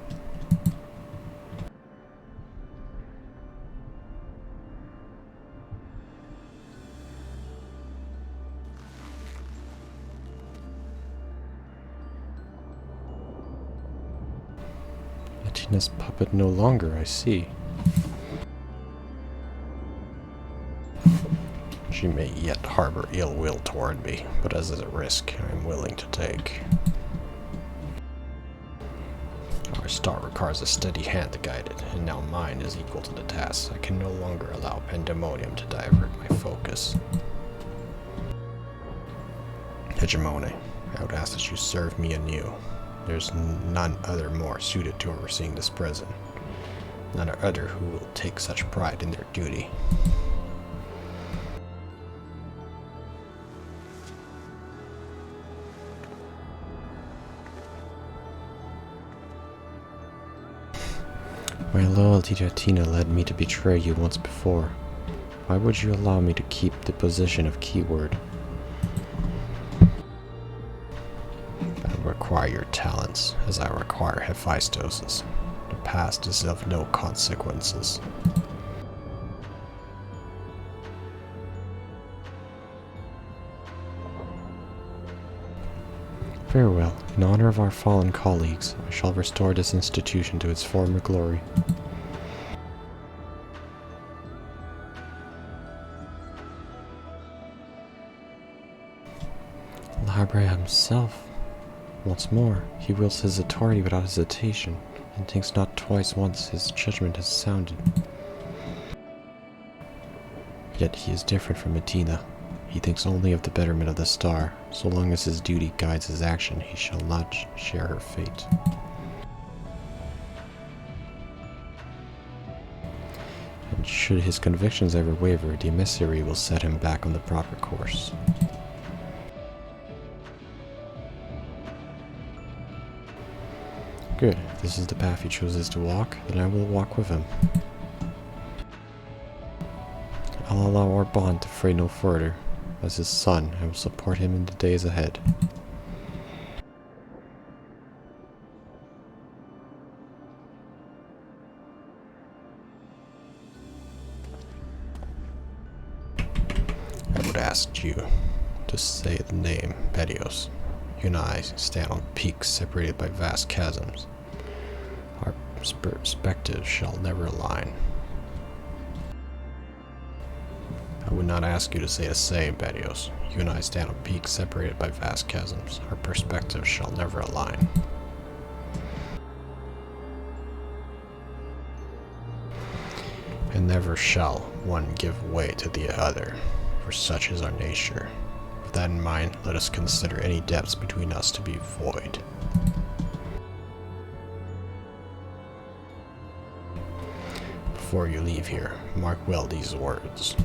[SPEAKER 4] Athena's puppet no longer, I see.
[SPEAKER 1] She may yet harbor ill will toward me, but as is a risk I am willing to take. Our star requires a steady hand to guide it, and now mine is equal to the task. I can no longer allow pandemonium to divert my focus. Hegemony, I would ask that you serve me anew. There's none other more suited to overseeing this prison. None other who will take such pride in their duty.
[SPEAKER 4] My loyalty to Athena led me to betray you once before. Why would you allow me to keep the position of keyword?
[SPEAKER 1] I require your talents, as I require Hephaestus's. The past is of no consequences.
[SPEAKER 4] Very well. In honor of our fallen colleagues, I shall restore this institution to its former glory. Labrea himself. Once more, he wields his authority without hesitation, and thinks not twice once his judgment has sounded. Yet he is different from Athena. He thinks only of the betterment of the star. So long as his duty guides his action, he shall not share her fate. And should his convictions ever waver, the emissary will set him back on the proper course. Good. If this is the path he chooses to walk, then I will walk with him. I'll allow our bond to fray no further. As his son, I will support him in the days ahead.
[SPEAKER 1] I would ask you to say the name, Pedios. You and I stand on peaks separated by vast chasms. Our perspectives shall never align. I would not ask you to say the same, Pedios. You and I stand on peaks separated by vast chasms. Our perspectives shall never align. And never shall one give way to the other, for such is our nature. With that in mind, let us consider any depths between us to be void. Before you leave here, mark well these words.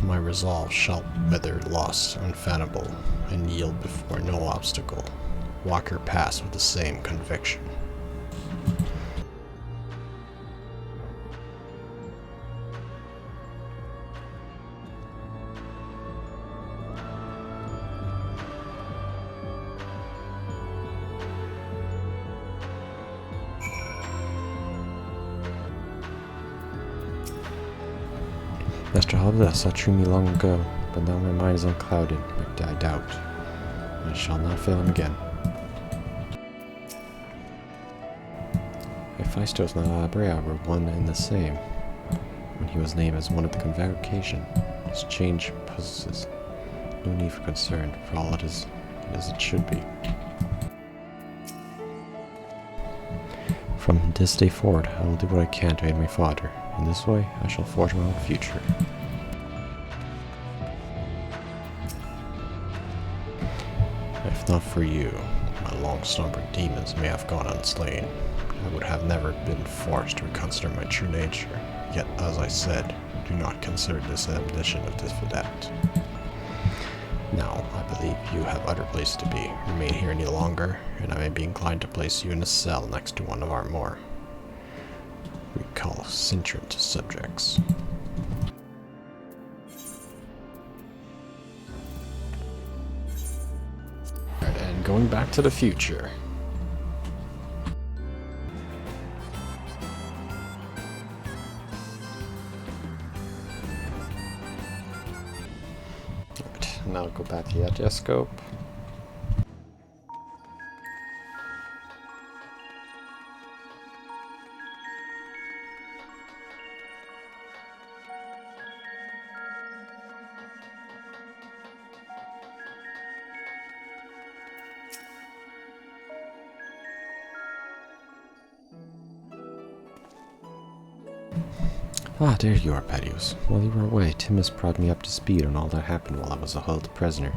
[SPEAKER 1] My resolve shall wither lost, unfathomable, and yield before no obstacle. Walk your paths with the same conviction.
[SPEAKER 4] Master Halda saw through me long ago, but now my mind is unclouded, but I doubt. I shall not fail him again. Hephaestus and Alabrea were one and the same. When he was named as one of the convocation, his change possesses no need for concern, for all it is as it should be. From this day forward, I will do what I can to aid my father. In this way, I shall forge my own future. If not for you, my long-slumbering demons may have gone unslain. I would have never been forced to reconsider my true nature. Yet, as I said, do not consider this an admission of this fact. Now, I believe you have other places to be. Remain here any longer, and I may be inclined to place you in a cell next to one of our more recalcitrant subjects. Alright, and going back to the future. Alright, now go back to the Aether. Ah, there you are, Pedios. While you were away, Timus brought me up to speed on all that happened while I was held prisoner.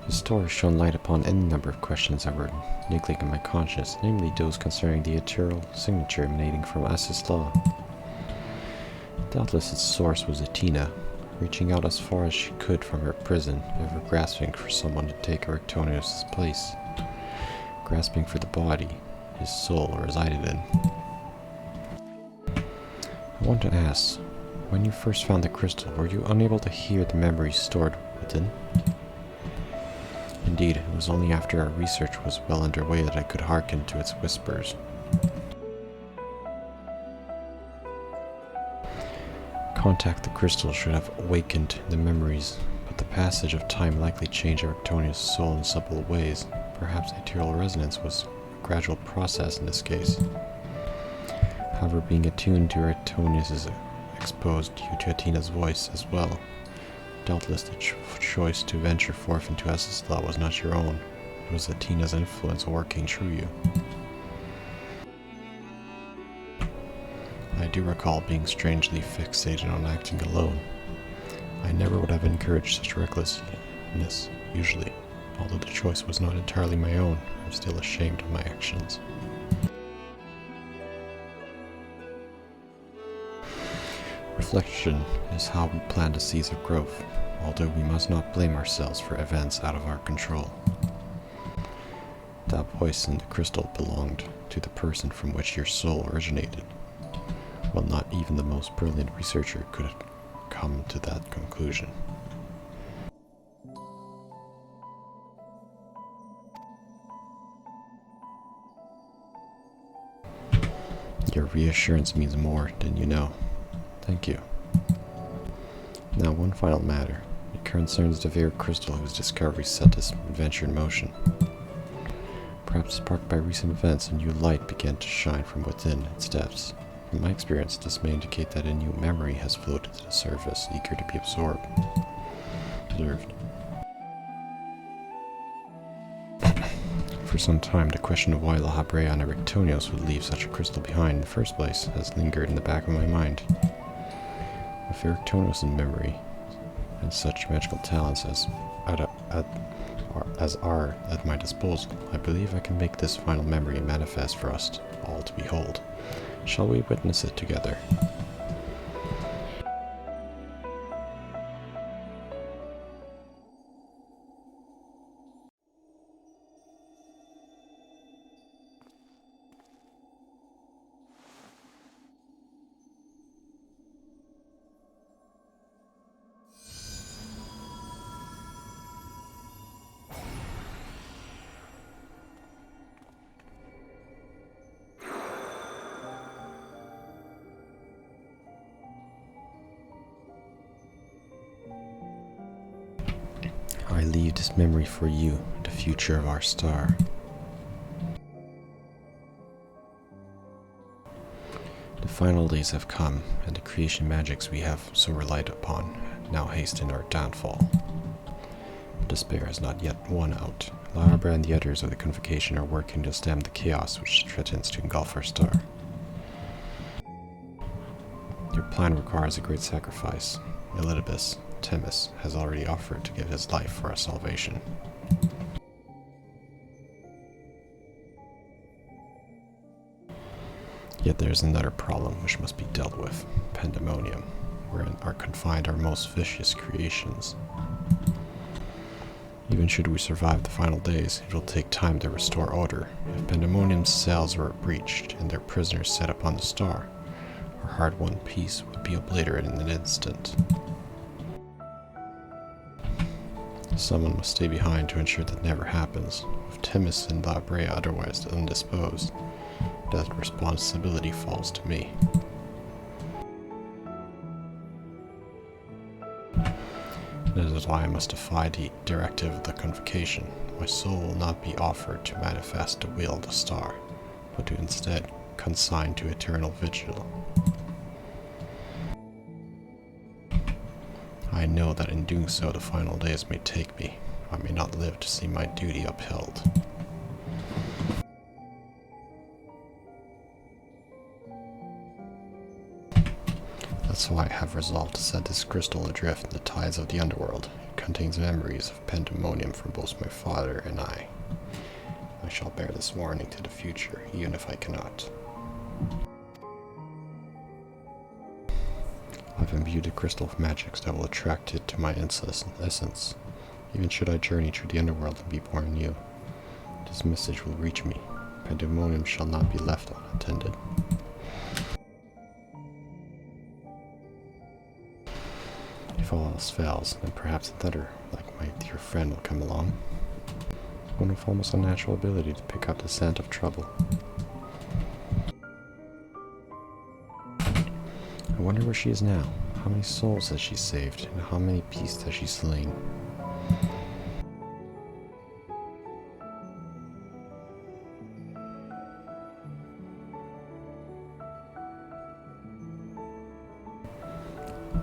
[SPEAKER 4] His story shone light upon any number of questions that were niggling in my conscience, namely those concerning the ethereal signature emanating from Assis law. Doubtless its source was Athena, reaching out as far as she could from her prison, ever grasping for someone to take Arctonius' place, grasping for the body his soul resided in. I want to ask, when you first found the crystal, were you unable to hear the memories stored within? Indeed, it was only after our research was well underway that I could hearken to its whispers. Contact the crystal should have awakened the memories, but the passage of time likely changed Arctonius' soul in subtle ways. Perhaps ethereal resonance was a gradual process in this case. However, being attuned to Arctonius is exposed you to Athena's voice as well. Doubtless the choice to venture forth into Assis law was not your own. It was Athena's influence working through you. I do recall being strangely fixated on acting alone. I never would have encouraged such recklessness, usually. Although the choice was not entirely my own, I'm still ashamed of my actions. Reflection is how we plant the seeds of growth, although we must not blame ourselves for events out of our control. That voice in the crystal belonged to the person from which your soul originated. Well, not even the most brilliant researcher could have come to that conclusion. Your reassurance means more than you know. Thank you. Now, one final matter. It concerns the very crystal whose discovery set this adventure in motion. Perhaps sparked by recent events, a new light began to shine from within its depths. From my experience, this may indicate that a new memory has floated to the surface, eager to be absorbed. Observed. For some time, the question of why La Habrea and Erectonios would leave such a crystal behind in the first place has lingered in the back of my mind. With Erectonios in memory, and such magical talents as are at my disposal, I believe I can make this final memory manifest for us all to behold. Shall we witness it together? I leave this memory for you, the future of our star. The final days have come, and the creation magics we have so relied upon now hasten our downfall. Despair has not yet won out. Larabra and the others of the Convocation are working to stem the chaos which threatens to engulf our star. Your plan requires a great sacrifice. Elidibus, Themis, has already offered to give his life for our salvation. Yet there is another problem which must be dealt with: pandemonium, wherein are confined our most vicious creations. Even should we survive the final days, it will take time to restore order. If pandemonium's cells were breached and their prisoners set upon the star, our hard-won peace would be obliterated in an instant. Someone must stay behind to ensure that never happens. With Themis and La Brea otherwise undisposed, that responsibility falls to me. This is why I must defy the directive of the Convocation. My soul will not be offered to manifest the will of the star, but to instead consign to eternal vigil. I know that in doing so the final days may take me. I may not live to see my duty upheld. That's why I have resolved to set this crystal adrift in the tides of the underworld. It contains memories of pandemonium from both my father and I. I shall bear this warning to the future, even if I cannot. I've imbued the crystal with magics that will attract it to my essence. Even should I journey through the underworld and be born anew, this message will reach me. Pandemonium shall not be left unattended. If all else fails, then perhaps another, like my dear friend, will come along. One with almost unnatural ability to pick up the scent of trouble. I wonder where she is now. How many souls has she saved, and how many beasts has she slain?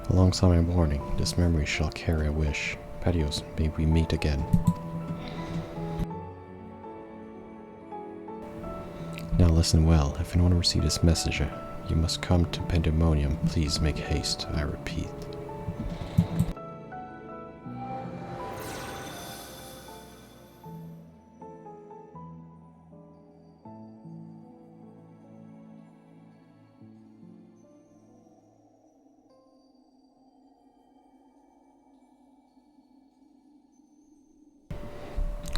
[SPEAKER 4] Alongside my warning, this memory shall carry a wish. Patios, may we meet again. Now listen well. If anyone receive this message, you must come to Pandemonium. Please make haste, I repeat.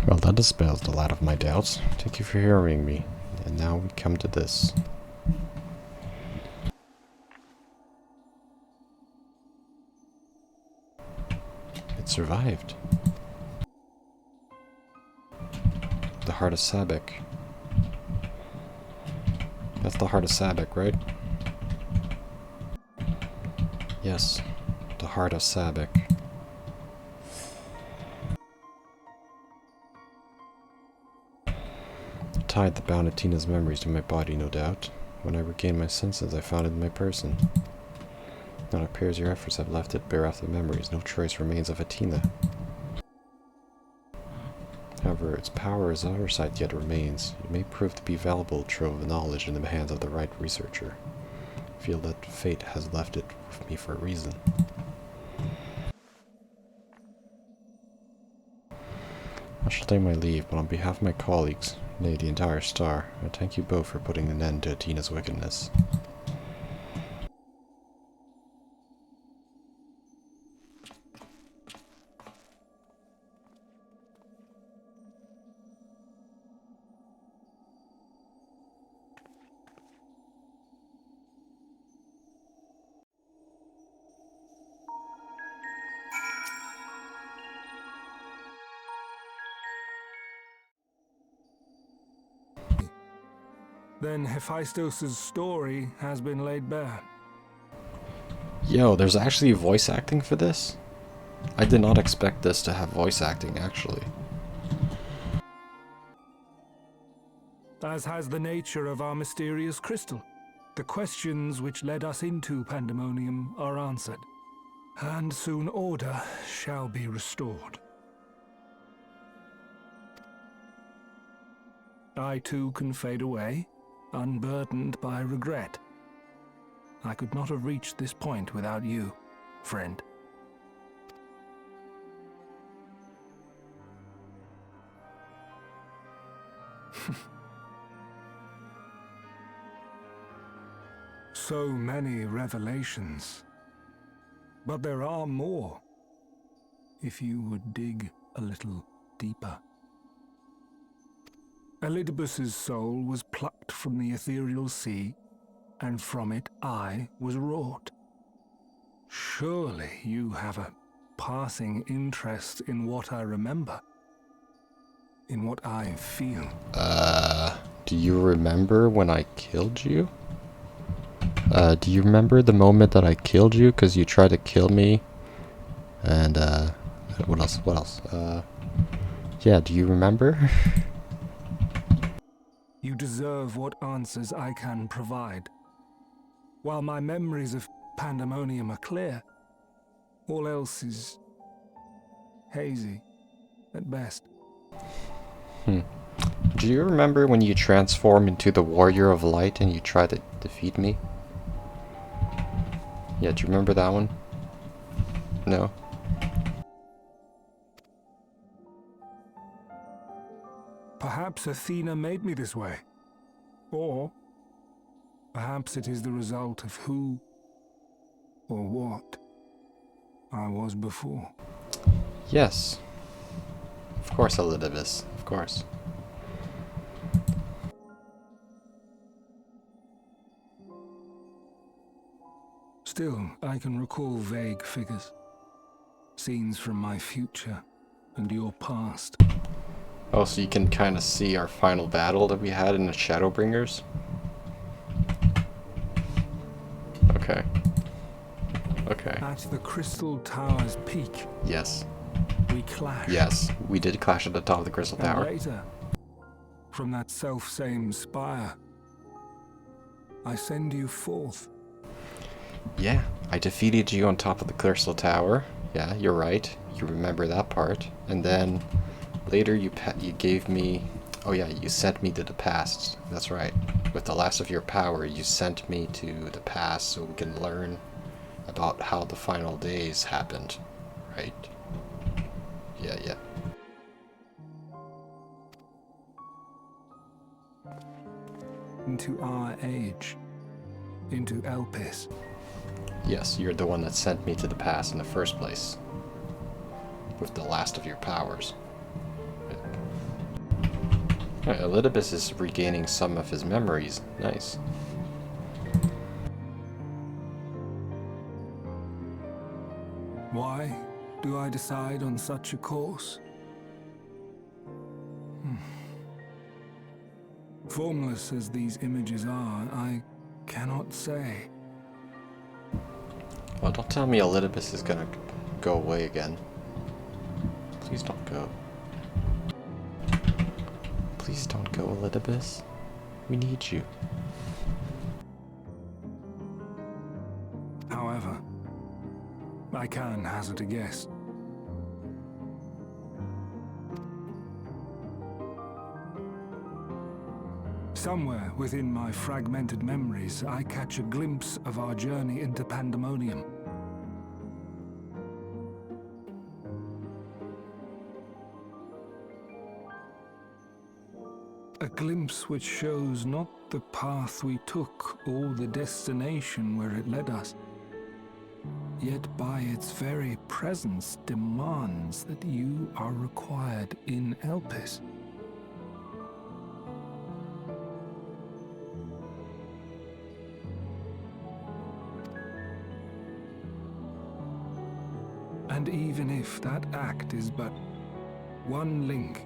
[SPEAKER 4] Well, that dispels a lot of my doubts. Thank you for hearing me. And now we come to this. It survived. The Heart of Sabek. That's the Heart of Sabek, right? Yes, the Heart of Sabek. The tide that bound Athena's memories to my body, no doubt. When I regained my senses, I found it in my person. Now it appears your efforts have left it bereft of memories. No trace remains of Athena. However, its power as oversight yet remains. It may prove to be a valuable trove of knowledge in the hands of the right researcher. I feel that fate has left it with me for a reason. I shall take my leave, but on behalf of my colleagues, nay, the entire star, I thank you both for putting an end to Athena's wickedness.
[SPEAKER 2] Then Hephaestos' story has been laid bare.
[SPEAKER 4] Yo, there's actually voice acting for this? I did not expect this to have voice acting, actually.
[SPEAKER 2] As has the nature of our mysterious crystal. The questions which led us into Pandemonium are answered, and soon order shall be restored. I too can fade away, unburdened by regret. I could not have reached this point without you, friend. So many revelations. But there are more, if you would dig a little deeper. Elidibus' soul was plucked from the ethereal sea, and from it I was wrought. Surely you have a passing interest in what I remember, in what I feel.
[SPEAKER 4] Do you remember when I killed you? Do you remember the moment that I killed you because you tried to kill me? And, what else? Yeah, do you remember?
[SPEAKER 2] You deserve what answers I can provide. While my memories of Pandemonium are clear, all else is hazy, at best.
[SPEAKER 4] Do you remember when you transformed into the Warrior of Light and you tried to defeat me? Yeah, do you remember that one? No?
[SPEAKER 2] Perhaps Athena made me this way. Or perhaps it is the result of who or what I was before.
[SPEAKER 4] Yes. Of course, Elidibus. Of course.
[SPEAKER 2] Still, I can recall vague figures. Scenes from my future and your past.
[SPEAKER 4] Oh, so you can kind of see our final battle that we had in the Shadowbringers? Okay. Okay.
[SPEAKER 2] At the Crystal Tower's peak,
[SPEAKER 4] Yes.
[SPEAKER 2] we clashed.
[SPEAKER 4] Yes, we did clash at the top of the Crystal
[SPEAKER 2] And
[SPEAKER 4] Tower.
[SPEAKER 2] later, from that self-same spire, I send you forth.
[SPEAKER 4] Yeah, I defeated you on top of the Crystal Tower. Yeah, you're right. You remember that part. And then later you gave me... Oh yeah, you sent me to the past. That's right. With the last of your power, you sent me to the past so we can learn about how the final days happened. Right? Yeah, yeah.
[SPEAKER 2] Into our age. Into Elpis.
[SPEAKER 4] Yes, you're the one that sent me to the past in the first place. With the last of your powers. Yeah, Elidibus is regaining some of his memories. Nice.
[SPEAKER 2] Why do I decide on such a course? Formless as these images are, I cannot say.
[SPEAKER 4] Well, don't tell me Elidibus is gonna go away again. Please don't go. Please don't go, Elidibus. We need you.
[SPEAKER 2] However, I can hazard a guess. Somewhere within my fragmented memories, I catch a glimpse of our journey into Pandemonium. A glimpse which shows not the path we took or the destination where it led us, yet by its very presence demands that you are required in Elpis. And even if that act is but one link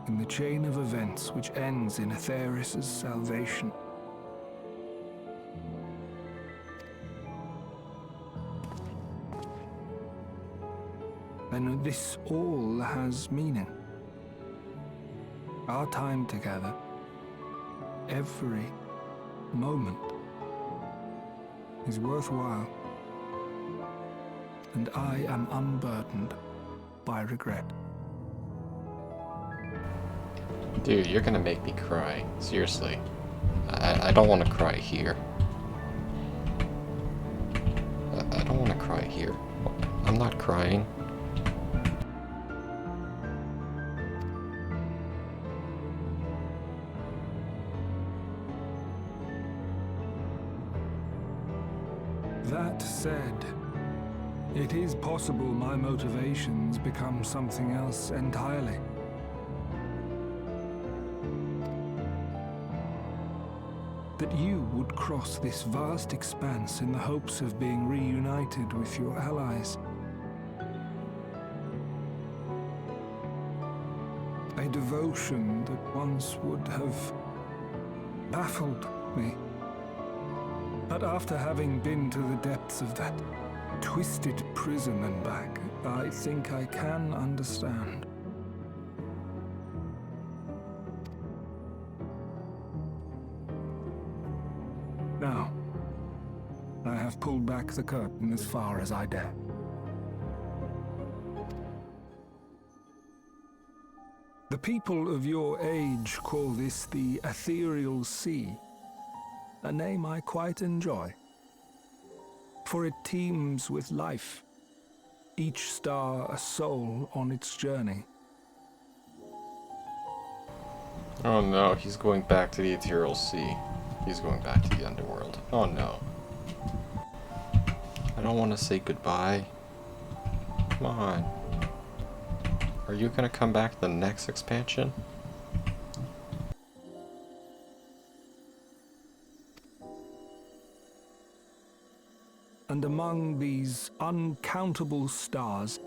[SPEAKER 2] in the chain of events which ends in Aetheris' salvation, then this all has meaning. Our time together, every moment, is worthwhile. And I am unburdened by regret.
[SPEAKER 4] Dude, you're gonna make me cry. Seriously. I don't want to cry here. I don't want to cry here. I'm not crying.
[SPEAKER 2] That said, it is possible my motivations become something else entirely. That you would cross this vast expanse in the hopes of being reunited with your allies. A devotion that once would have baffled me. But after having been to the depths of that twisted prison and back, I think I can understand. Now, I have pulled back the curtain as far as I dare. The people of your age call this the Ethereal Sea, a name I quite enjoy, for it teems with life, each star a soul on its journey.
[SPEAKER 4] Oh no, he's going back to the Ethereal Sea. He's going back to the underworld. Oh no. I don't want to say goodbye. Come on. Are you gonna come back to the next expansion?
[SPEAKER 2] And among these uncountable stars,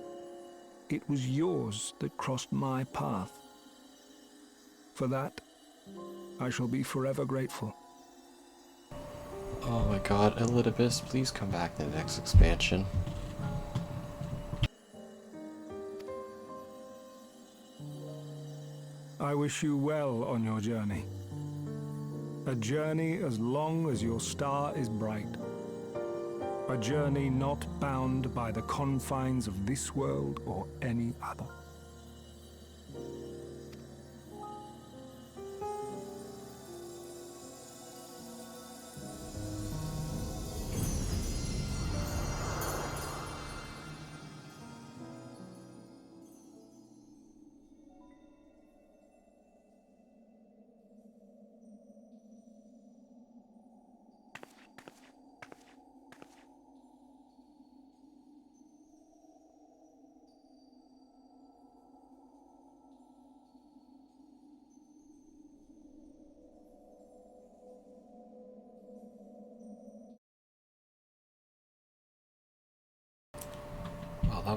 [SPEAKER 2] it was yours that crossed my path. For that, I shall be forever grateful.
[SPEAKER 4] Oh my god, Elidibus, please come back to the next expansion.
[SPEAKER 2] I wish you well on your journey. A journey as long as your star is bright. A journey not bound by the confines of this world or any other.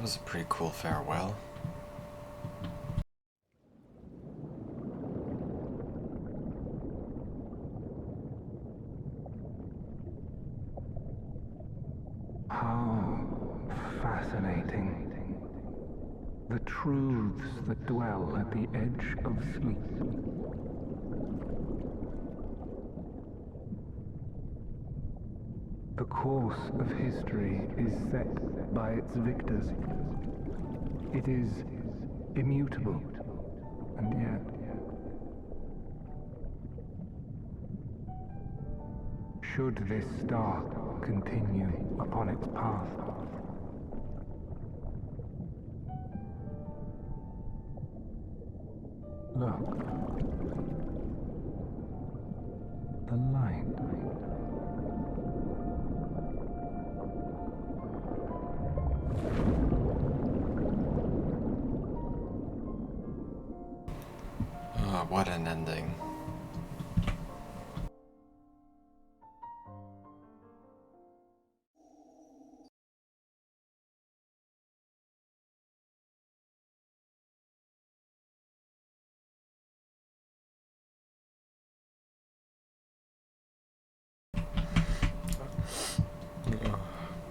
[SPEAKER 4] that was a pretty cool farewell.
[SPEAKER 2] How fascinating. The truths that dwell at the edge of sleep. The course of history is set by its victors. It is immutable, and yet should this star continue upon its path, look, the light.
[SPEAKER 4] What an ending.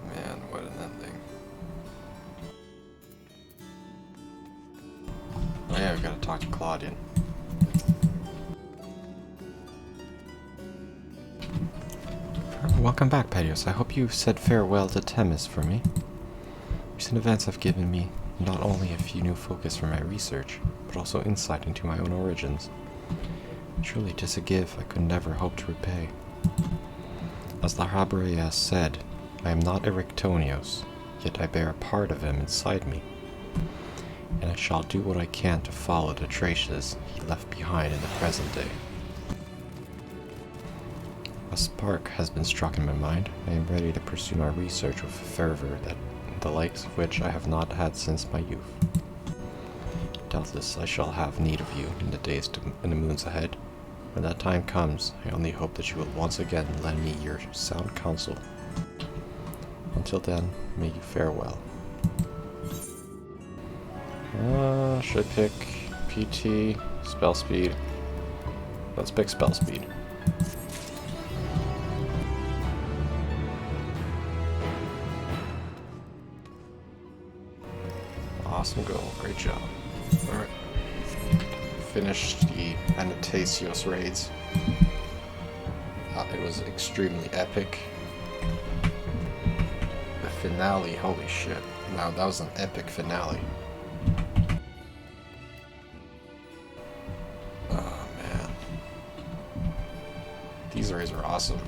[SPEAKER 4] Man, what an ending. Oh yeah, we gotta talk to Claudian. Welcome back, Pedios. I hope you said farewell to Themis for me. Recent events have given me not only a few new focus for my research, but also insight into my own origins. Truly, 'tis a gift I could never hope to repay. As Anabaseios said, I am not Erictonios, yet I bear a part of him inside me, and I shall do what I can to follow the traces he left behind in the present day. A spark has been struck in my mind. I am ready to pursue my research with a fervor that the likes of which I have not had since my youth. Doubtless I shall have need of you in the days and the moons ahead. When that time comes, I only hope that you will once again lend me your sound counsel. Until then, may you fare well. Should I pick PT, spell speed? Let's pick spell speed. Awesome goal, great job. Alright. Finished the Anabaseios raids. It was extremely epic. The finale, holy shit. Wow, that was an epic finale. Oh man. These raids are awesome.